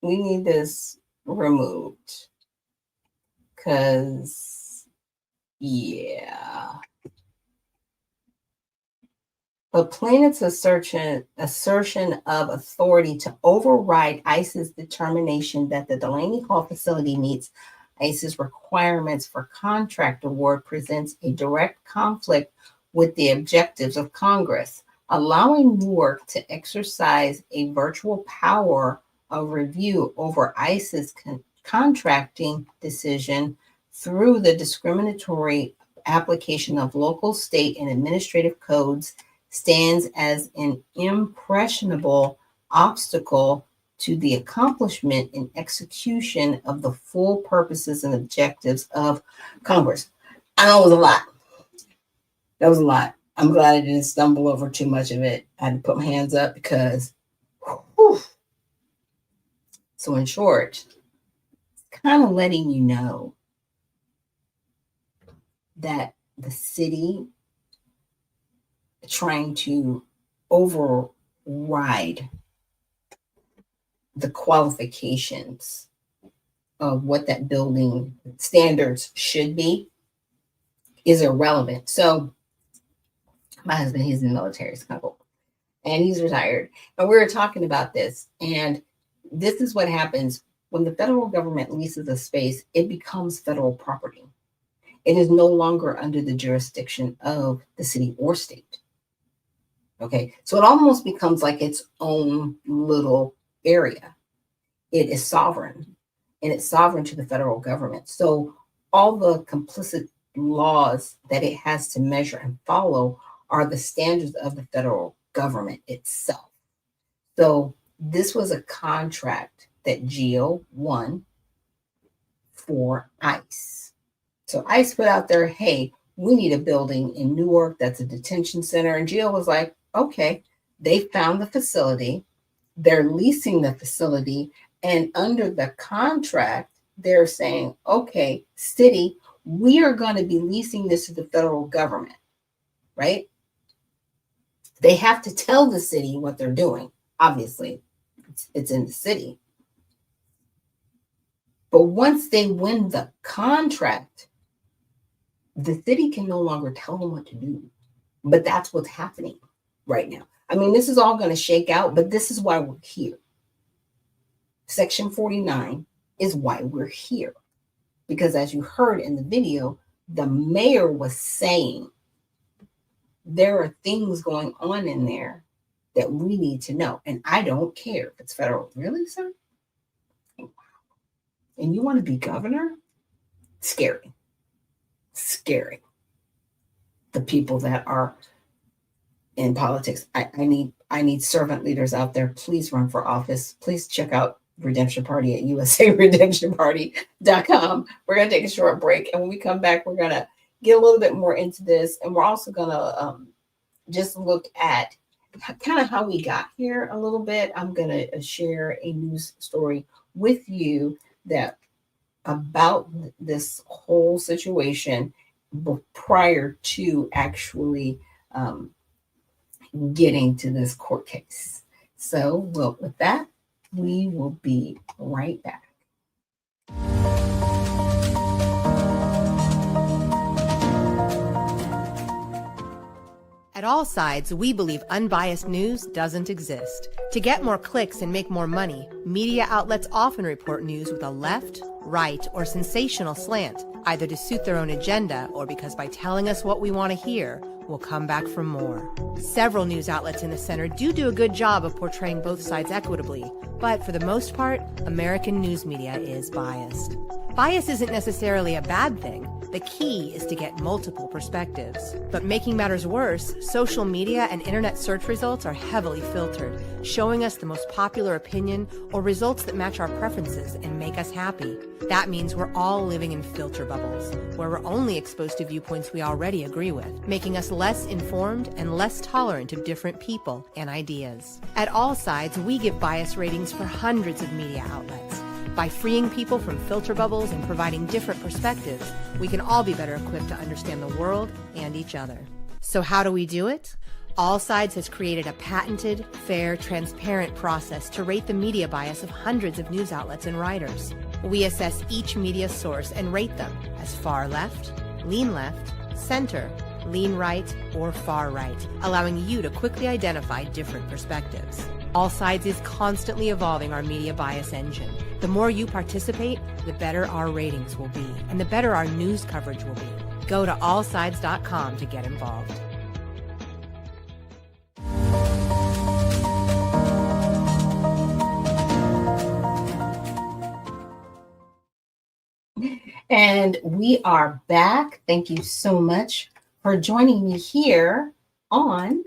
We need this removed. Because, yeah. But plaintiff's assertion of authority to override ICE's determination that the Delaney Hall facility meets ICE's requirements for contract award presents a direct conflict with the objectives of Congress, allowing Newark to exercise a virtual power of review over ICE's contracting decision through the discriminatory application of local, state, and administrative codes stands as an impressionable obstacle to the accomplishment and execution of the full purposes and objectives of Congress. I know it was a lot. That was a lot. I'm glad I didn't stumble over too much of it. I had to put my hands up because, whew. So in short, it's kind of letting you know that the city trying to override the qualifications of what that building standards should be is irrelevant. So my husband, he's in the military, and he's retired. And we were talking about this, and this is what happens when the federal government leases a space, it becomes federal property. It is no longer under the jurisdiction of the city or state. Okay, so it almost becomes like its own little area. It is sovereign, and it's sovereign to the federal government. So all the complicit laws that it has to measure and follow are the standards of the federal government itself. So this was a contract that Geo won for ICE. So ICE put out there, hey, we need a building in Newark that's a detention center. And Geo was like, okay, they found the facility. They're leasing the facility. And under the contract, they're saying, okay, city, we are going to be leasing this to the federal government, right? They have to tell the city what they're doing. Obviously, it's in the city. But once they win the contract, the city can no longer tell them what to do. But that's what's happening right now. I mean, this is all going to shake out, but this is why we're here. Section 49 is why we're here. Because as you heard in the video, the mayor was saying there are things going on in there that we need to know. And I don't care if it's federal. Really, sir? And you want to be governor? Scary. Scary. The people that are in politics. I need servant leaders out there. Please run for office. Please check out Redemption Party at usaredemptionparty.com. We're going to take a short break. And when we come back, we're going to get a little bit more into this. And we're also going to just look at kind of how we got here a little bit. I'm going to share a news story with you that about this whole situation prior to actually getting to this court case. So, well, with that, we will be right back. At All Sides, we believe unbiased news doesn't exist. To get more clicks and make more money, media outlets often report news with a left, right, or sensational slant, either to suit their own agenda or because by telling us what we want to hear, we'll come back for more. Several news outlets in the center do a good job of portraying both sides equitably, but for the most part, American news media is biased. Bias isn't necessarily a bad thing. The key is to get multiple perspectives. But making matters worse, social media and internet search results are heavily filtered, showing us the most popular opinion or results that match our preferences and make us happy. That means we're all living in filter bubbles, where we're only exposed to viewpoints we already agree with, making us less informed and less tolerant of different people and ideas. At All Sides, we give bias ratings for hundreds of media outlets. By freeing people from filter bubbles and providing different perspectives, we can all be better equipped to understand the world and each other. So how do we do it? All Sides has created a patented, fair, transparent process to rate the media bias of hundreds of news outlets and writers. We assess each media source and rate them as far left, center, lean right, or far right, allowing you to quickly identify different perspectives. All Sides is constantly evolving our media bias engine. The more you participate, the better our ratings will be, and the better our news coverage will be. Go to allsides.com to get involved. And we are back. Thank you so much for joining me here on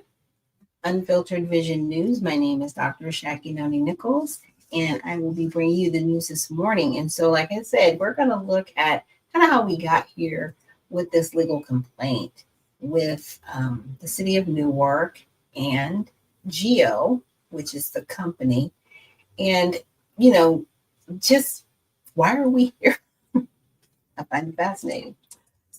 Unfiltered Vision News. My name is Dr. Shaki Noni Nichols, and I will be bringing you the news this morning. And so, like I said, we're going to look at kind of how we got here with this legal complaint with the city of Newark and Geo, which is the company. And, you know, just why are we here? I find it fascinating.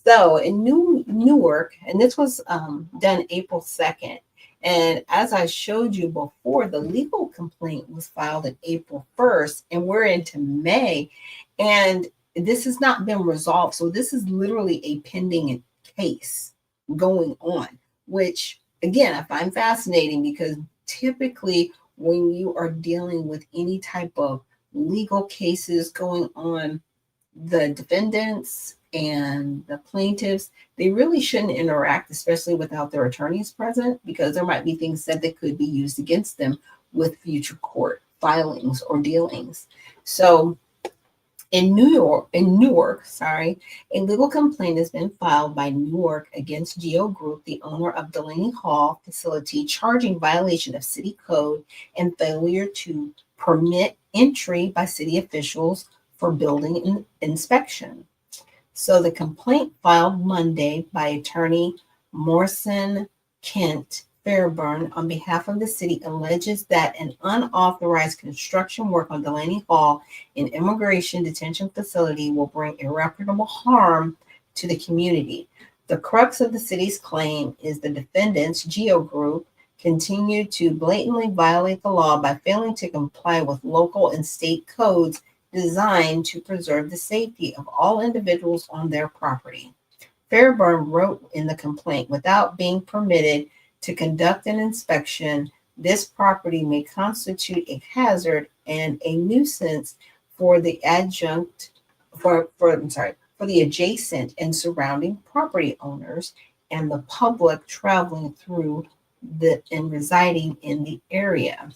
So in Newark, and this was done April 2nd. And as I showed you before, the legal complaint was filed on April 1st, and we're into May, and this has not been resolved. So this is literally a pending case going on, which, again, I find fascinating because typically when you are dealing with any type of legal cases going on, the defendants and the plaintiffs, they really shouldn't interact, especially without their attorneys present, because there might be things said that could be used against them with future court filings or dealings. So in Newark, a legal complaint has been filed by Newark against Geo Group, the owner of Delaney Hall facility, charging violation of city code and failure to permit entry by city officials for building inspection. So the complaint filed Monday by attorney Morrison Kent Fairburn on behalf of the city alleges that an unauthorized construction work on Delaney Hall, an immigration detention facility, will bring irreparable harm to the community. The crux of the city's claim is the defendants, Geo Group, continued to blatantly violate the law by failing to comply with local and state codes designed to preserve the safety of all individuals on their property. Fairburn wrote in the complaint, without being permitted to conduct an inspection, this property may constitute a hazard and a nuisance for the adjacent and surrounding property owners and the public traveling through and residing in the area.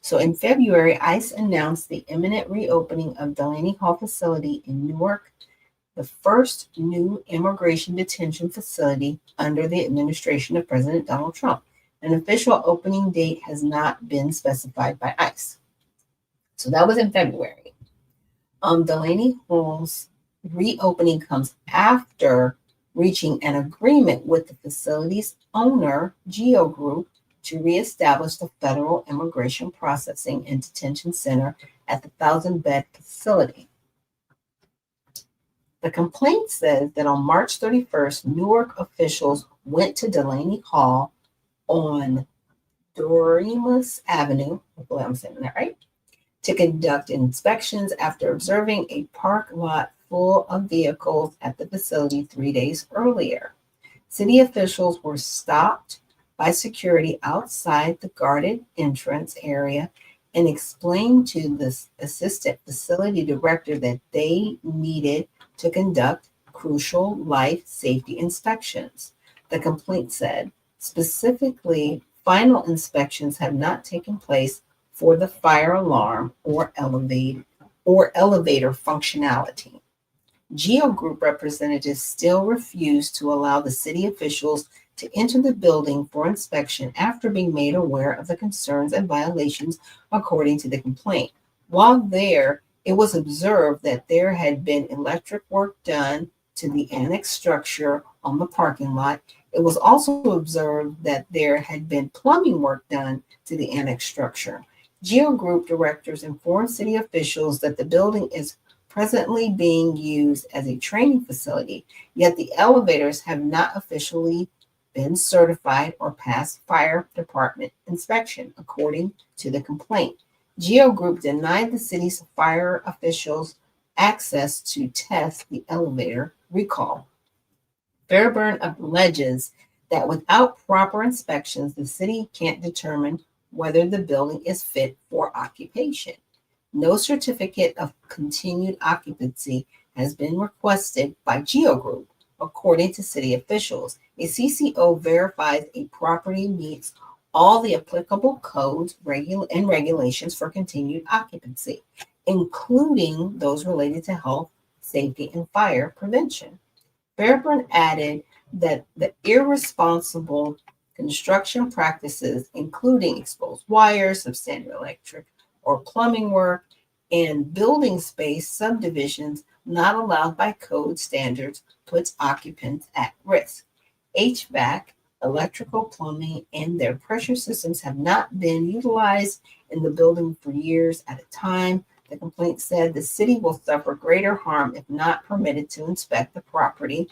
So in February, ICE announced the imminent reopening of Delaney Hall facility in Newark, the first new immigration detention facility under the administration of President Donald Trump. An official opening date has not been specified by ICE. So that was in February. Delaney Hall's reopening comes after reaching an agreement with the facility's owner, Geo Group, to reestablish the Federal Immigration Processing and Detention Center at the 1,000-bed facility. The complaint says that on March 31st, Newark officials went to Delaney Hall on Doremus Avenue, hopefully I'm saying that right, to conduct inspections after observing a park lot full of vehicles at the facility 3 days earlier. City officials were stopped by security outside the guarded entrance area and explained to the assistant facility director that they needed to conduct crucial life safety inspections. The complaint said, specifically, final inspections have not taken place for the fire alarm or elevator functionality. Geo Group representatives still refused to allow the city officials to enter the building for inspection after being made aware of the concerns and violations, according to the complaint. While there, it was observed that there had been electric work done to the annex structure on the parking lot. It was also observed that there had been plumbing work done to the annex structure. Geo Group directors informed city officials that the building is presently being used as a training facility, yet the elevators have not officially been certified or passed fire department inspection, according to the complaint. Geo Group denied the city's fire officials access to test the elevator recall. Fairburn alleges that without proper inspections, the city can't determine whether the building is fit for occupation. No certificate of continued occupancy has been requested by Geo Group, according to city officials. A CCO verifies a property meets all the applicable codes and regulations for continued occupancy, including those related to health, safety, and fire prevention. Fairburn added that the irresponsible construction practices, including exposed wires, substandard electric or plumbing work, and building space subdivisions not allowed by code standards, puts occupants at risk. HVAC, electrical, plumbing, and their pressure systems have not been utilized in the building for years at a time. The complaint said the city will suffer greater harm if not permitted to inspect the property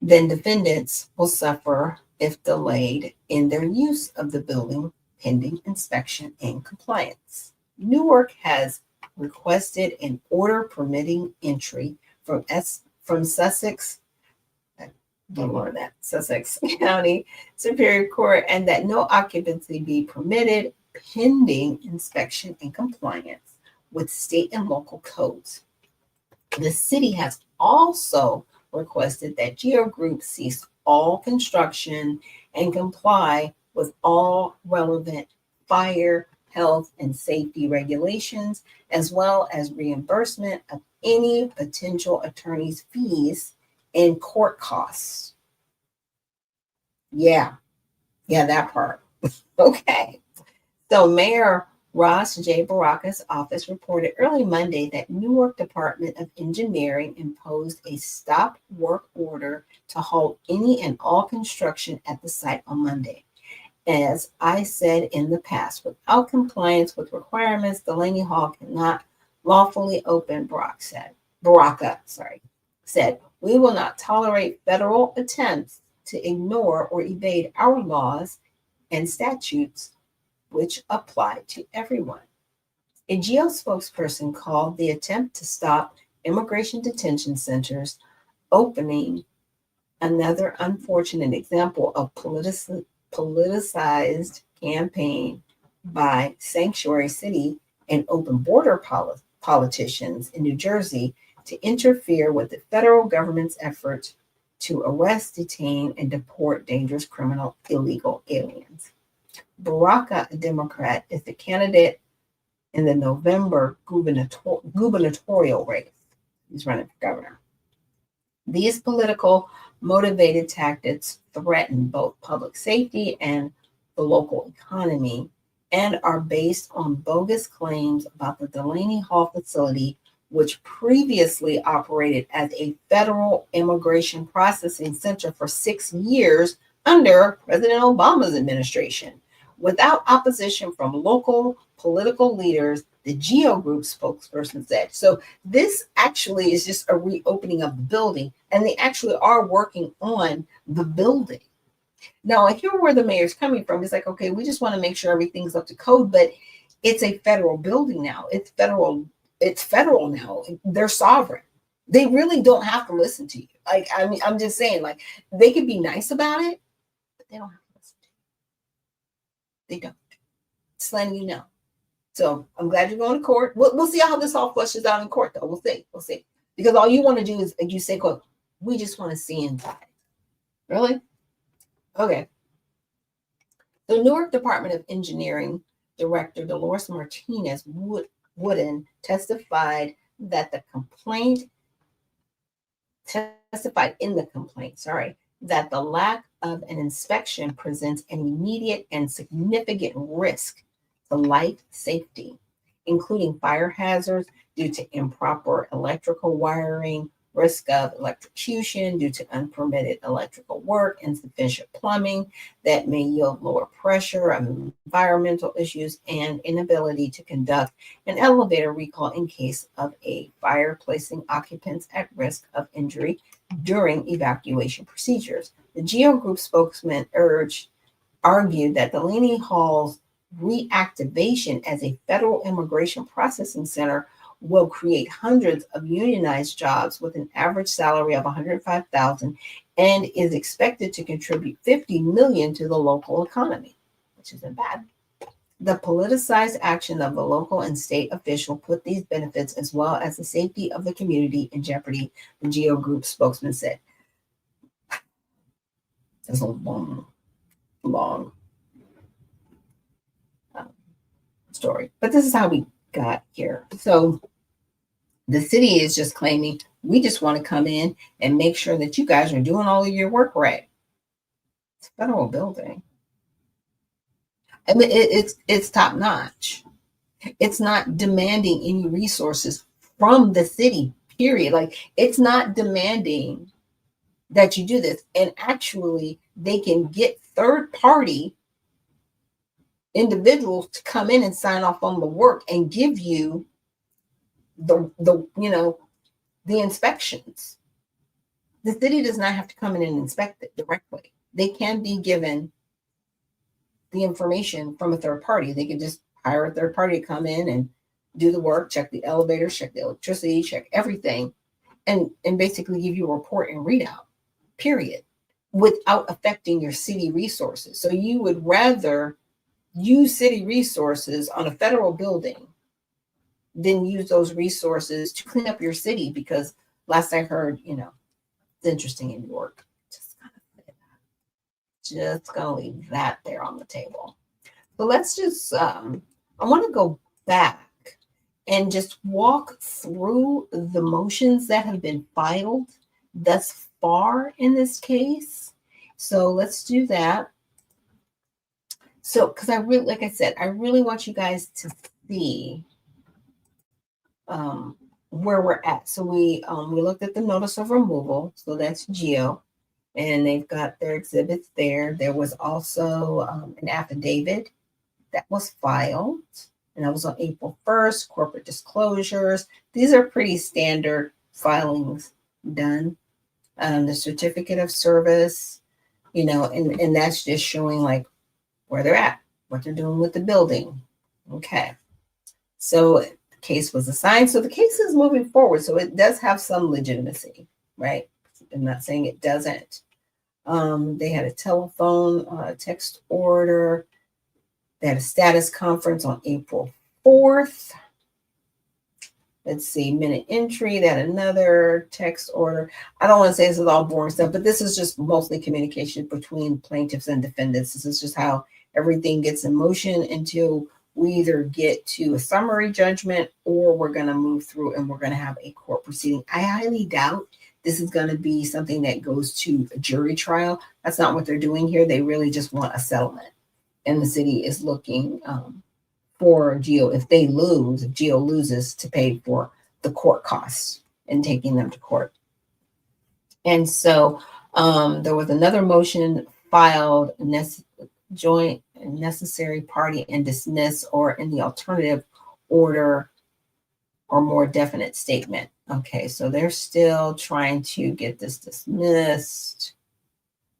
than defendants will suffer if delayed in their use of the building pending inspection and compliance. Newark has requested an order permitting entry from Sussex County Superior Court, and that no occupancy be permitted pending inspection and compliance with state and local codes. The city has also requested that Geo Group cease all construction and comply with all relevant fire, health, and safety regulations, as well as reimbursement of any potential attorney's fees and court costs. Yeah, that part. Okay. So Mayor Ross J. Baraka's office reported early Monday that Newark Department of Engineering imposed a stop work order to halt any and all construction at the site on Monday. As I said in the past, without compliance with requirements, Delaney Hall cannot lawfully open, Baraka said, we will not tolerate federal attempts to ignore or evade our laws and statutes which apply to everyone. A GEO spokesperson called the attempt to stop immigration detention centers opening another unfortunate example of politicized campaign by sanctuary city and open border politicians in New Jersey to interfere with the federal government's efforts to arrest, detain, and deport dangerous criminal illegal aliens. Baraka, a Democrat, is the candidate in the November gubernatorial race. He's running for governor. These political motivated tactics threaten both public safety and the local economy and are based on bogus claims about the Delaney Hall facility, which previously operated as a federal immigration processing center for 6 years under President Obama's administration. Without opposition from local political leaders, the GEO Group spokesperson said. So this actually is just a reopening of the building, and they actually are working on the building. Now, I hear where the mayor's coming from. It's like, okay, we just want to make sure everything's up to code, but it's a federal building now. It's federal now. They're sovereign. They really don't have to listen to you. Like, I mean, I'm just saying, like, they could be nice about it, but they don't have to listen to you. They don't. Just letting you know. So I'm glad you're going to court. We'll see how this all flushes out in court, though. We'll see. We'll see. Because all you want to do is, like you say, quote, we just want to see inside. Really? Okay. The Newark Department of Engineering Director Dolores Martinez Wooden testified in the complaint, that the lack of an inspection presents an immediate and significant risk to life safety, including fire hazards due to improper electrical wiring, risk of electrocution due to unpermitted electrical work, insufficient plumbing that may yield lower pressure, environmental issues, and inability to conduct an elevator recall in case of a fire, placing occupants at risk of injury during evacuation procedures. The GEO Group spokesman argued that Delaney Hall's reactivation as a federal immigration processing center will create hundreds of unionized jobs with an average salary of $105,000 and is expected to contribute $50 million to the local economy, which isn't bad. The politicized action of the local and state official put these benefits as well as the safety of the community in jeopardy, the GEO Group spokesman said. That's a long story, but this is how we got here. So the city is just claiming, we just want to come in and make sure that you guys are doing all of your work right. It's a federal building. I mean, it's top notch. It's not demanding any resources from the city, period. Like, it's not demanding that you do this. And actually, they can get third party individuals to come in and sign off on the work and give you the inspections. The city does not have to come in and inspect it directly. They can be given the information from a third party. They can just hire a third party to come in and do the work, check the elevators, check the electricity, check everything, and basically give you a report and readout, period, without affecting your city resources. So you would rather use city resources on a federal building than use those resources to clean up your city, because last I heard, it's interesting in New York. Just gonna leave that there on the table. So let's just, I want to go back and just walk through the motions that have been filed thus far in this case. So let's do that. So, because I really, like I said, I really want you guys to see where we're at. So we looked at the notice of removal. So that's Geo, and they've got their exhibits there. There was also an affidavit that was filed, and that was on April 1st. Corporate disclosures. These are pretty standard filings done. The certificate of service, and that's just showing like where they're at, what they're doing with the building. Okay. So the case was assigned. So the case is moving forward. So it does have some legitimacy, right? I'm not saying it doesn't. They had a telephone text order. They had a status conference on April 4th. Let's see, minute entry, that another text order. I don't want to say this is all boring stuff, but this is just mostly communication between plaintiffs and defendants. This is just how everything gets in motion until we either get to a summary judgment or we're going to move through and we're going to have a court proceeding. I highly doubt this is going to be something that goes to a jury trial. That's not what they're doing here. They really just want a settlement. And the city is looking for Geo, if Geo loses, to pay for the court costs and taking them to court. And so there was another motion filed, joint necessary party and dismiss, or in the alternative, order or more definite statement. Okay, so they're still trying to get this dismissed.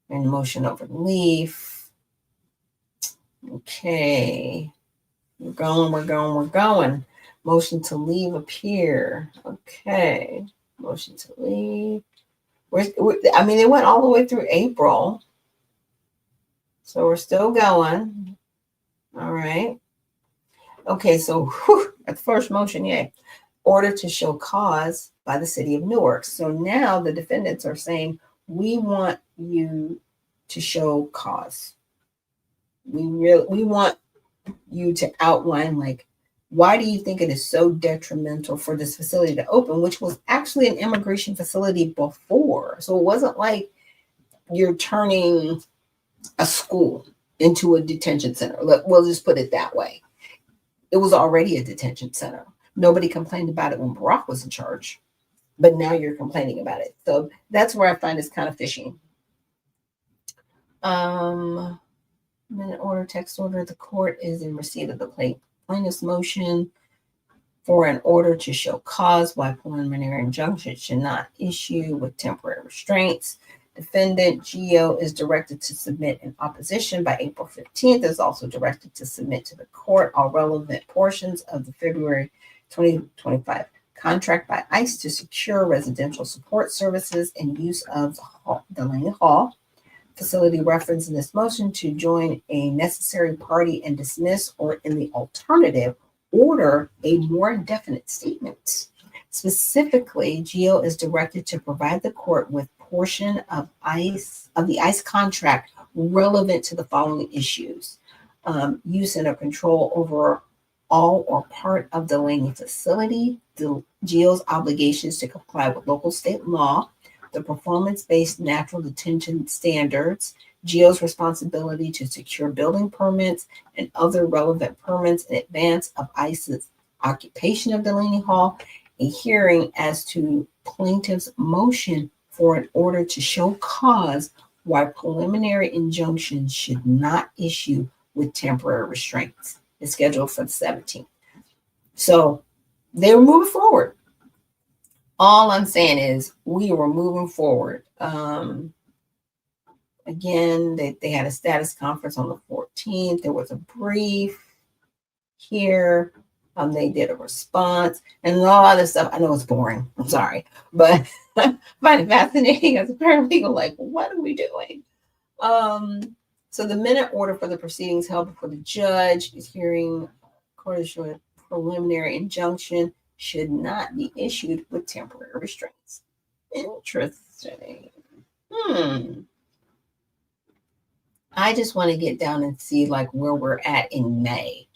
And motion over relief. Okay. We're going. Motion to leave appear. Okay. Motion to leave. It went all the way through April. So we're still going. All right. Okay, so at the first motion, yay. Order to show cause by the city of Newark. So now the defendants are saying, we want you to show cause. We want you to outline, like, why do you think it is so detrimental for this facility to open, which was actually an immigration facility before. So it wasn't like you're turning a school into a detention center. We'll just put it that way. It was already a detention center. Nobody complained about it when Barack was in charge, but now you're complaining about it. So that's where I find this kind of fishy. Minute order, text order. The court is in receipt of the plaintiff's motion for an order to show cause why preliminary injunction should not issue with temporary restraints. Defendant Geo is directed to submit an opposition by April 15th. Is also directed to submit to the court all relevant portions of the February 2025 contract by ICE to secure residential support services and use of Delaney Hall facility referenced in this motion, to join a necessary party and dismiss, or in the alternative, order a more definite statement. Specifically, Geo is directed to provide the court with portion of the ICE contract relevant to the following issues: use and control over all or part of the Delaney facility, Geo's obligations to comply with local state law, the performance-based natural detention standards, Geo's responsibility to secure building permits and other relevant permits in advance of ICE's occupation of Delaney Hall, a hearing as to plaintiff's motion for an order to show cause why preliminary injunctions should not issue with temporary restraints. Is scheduled for the 17th. So they were moving forward. All I'm saying is we were moving forward. Again, they had a status conference on the 14th. There was a brief here. They did a response and all other stuff. I know it's boring. I'm sorry, but I find it fascinating as a paralegal. Like, what are we doing? So the minute order for the proceedings held before the judge is hearing court issued preliminary injunction should not be issued with temporary restraints. Interesting. I just want to get down and see like where we're at in May.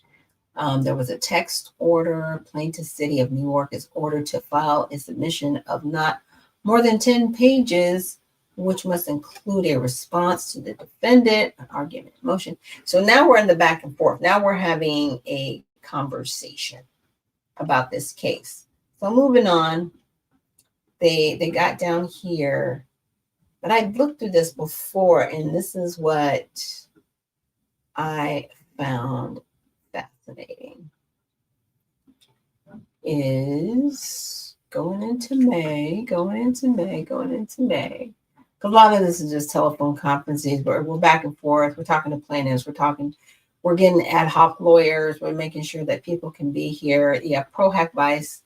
There was a text order. Plaintiff City of Newark is ordered to file a submission of not more than 10 pages which must include a response to the defendant, an argument, motion. So now we're in the back and forth. Now we're having a conversation about this case. So moving on, they got down here, but I looked through this before, and this is what I found fascinating. Is going into May. Because a lot of this is just telephone conferences, but we're back and forth. We're talking to plaintiffs. We're getting ad hoc lawyers. We're making sure that people can be here. Yeah, pro hack vice.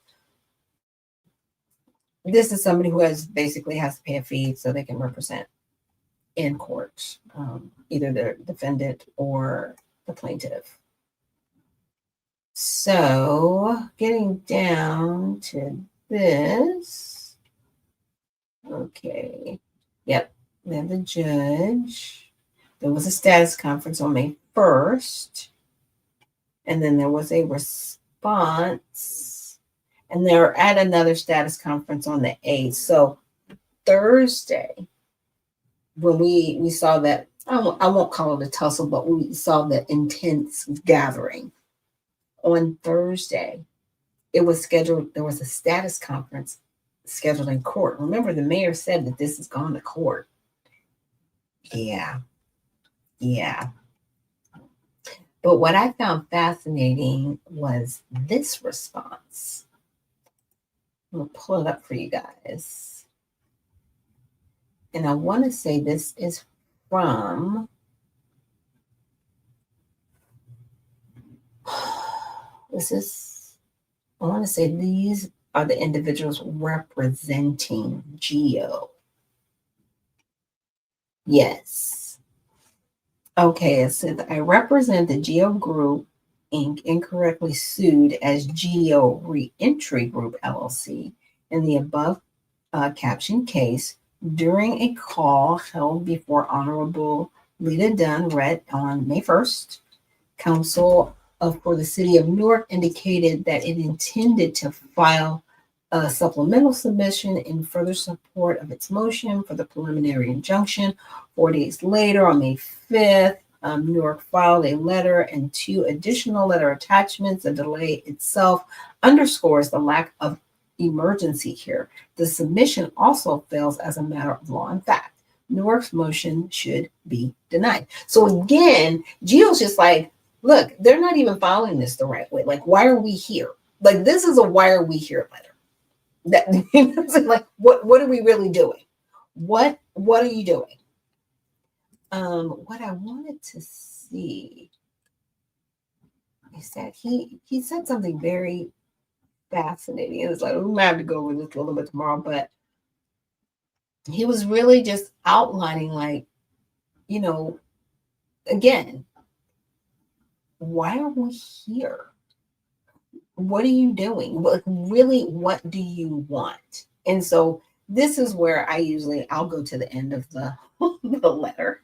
This is somebody who basically has to pay a fee so they can represent in court, either the defendant or the plaintiff. So getting down to this. Okay. Yep. We have the judge. There was a status conference on May 1st. And then there was a response. And they're at another status conference on the 8th. So Thursday, when we saw that, I won't call it a tussle, but we saw the intense gathering. On Thursday, it was scheduled, there was a status conference scheduled in court. Remember, the mayor said that this has gone to court. Yeah. But what I found fascinating was this response. I'm going to pull it up for you guys. And I want to say this is from I want to say these are the individuals representing GEO. Yes. Okay, it says, I represent the GEO Group, Inc., incorrectly sued as GEO Reentry Group, LLC, in the above captioned case during a call held before Honorable Lita Dunn read on May 1st. Counsel for the City of Newark indicated that it intended to file a supplemental submission in further support of its motion for the preliminary injunction. 4 days later, on May 5th, Newark filed a letter and 2 additional letter attachments. The delay itself underscores the lack of emergency here. The submission also fails as a matter of law and fact. Newark's motion should be denied. So again, GEO's just like, look, they're not even following this the right way. Like, why are we here? Like, this is a why are we here letter. That like, what are we really doing? What are you doing? What I wanted to see is that he said something very fascinating. It was like, we might have to go over this a little bit tomorrow, but he was really just outlining, like, you know, again, why are we here? What are you doing? Really, what do you want? And so this is where I'll go to the end of the letter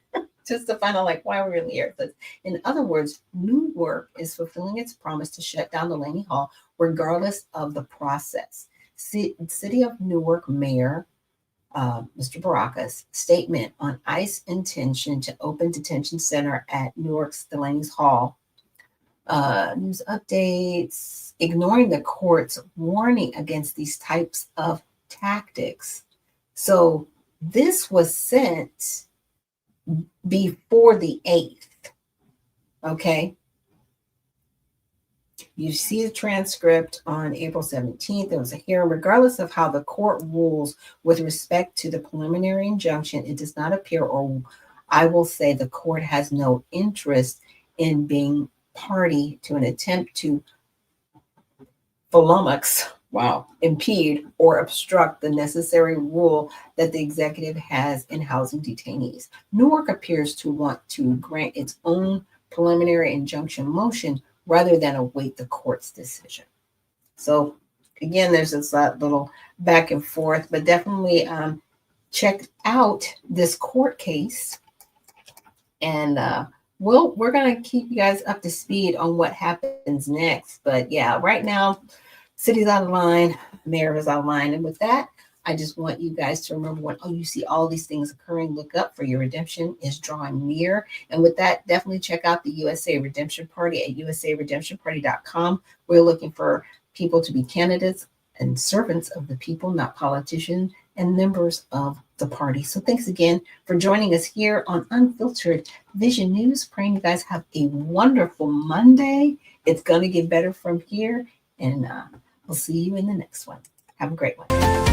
just to find out, like, why we're really here. But in other words, Newark is fulfilling its promise to shut down Delaney Hall regardless of the process. City of Newark Mayor Mr. Baraka's statement on ICE intention to open detention center at Newark's Delaney's Hall. News updates, ignoring the court's warning against these types of tactics. So this was sent before the 8th. Okay. You see the transcript on April 17th. There was a hearing. Regardless of how the court rules with respect to the preliminary injunction, it does not appear, or I will say the court has no interest in being party to an attempt to impede or obstruct the necessary rule that the executive has in housing detainees. Newark appears to want to grant its own preliminary injunction motion rather than await the court's decision. So again, there's this little back and forth, but definitely check out this court case, and we're going to keep you guys up to speed on what happens next. But yeah, right now, city's out of line, mayor is out of line. And with that, I just want you guys to remember when you see all these things occurring, look up, for your redemption is drawing near. And with that, definitely check out the USA Redemption Party at usaredemptionparty.com. We're looking for people to be candidates and servants of the people, not politicians, and members of the party. So thanks again for joining us here on Unfiltered Vision News. Praying you guys have a wonderful Monday. It's going to get better from here, and we'll see you in the next one. Have a great one.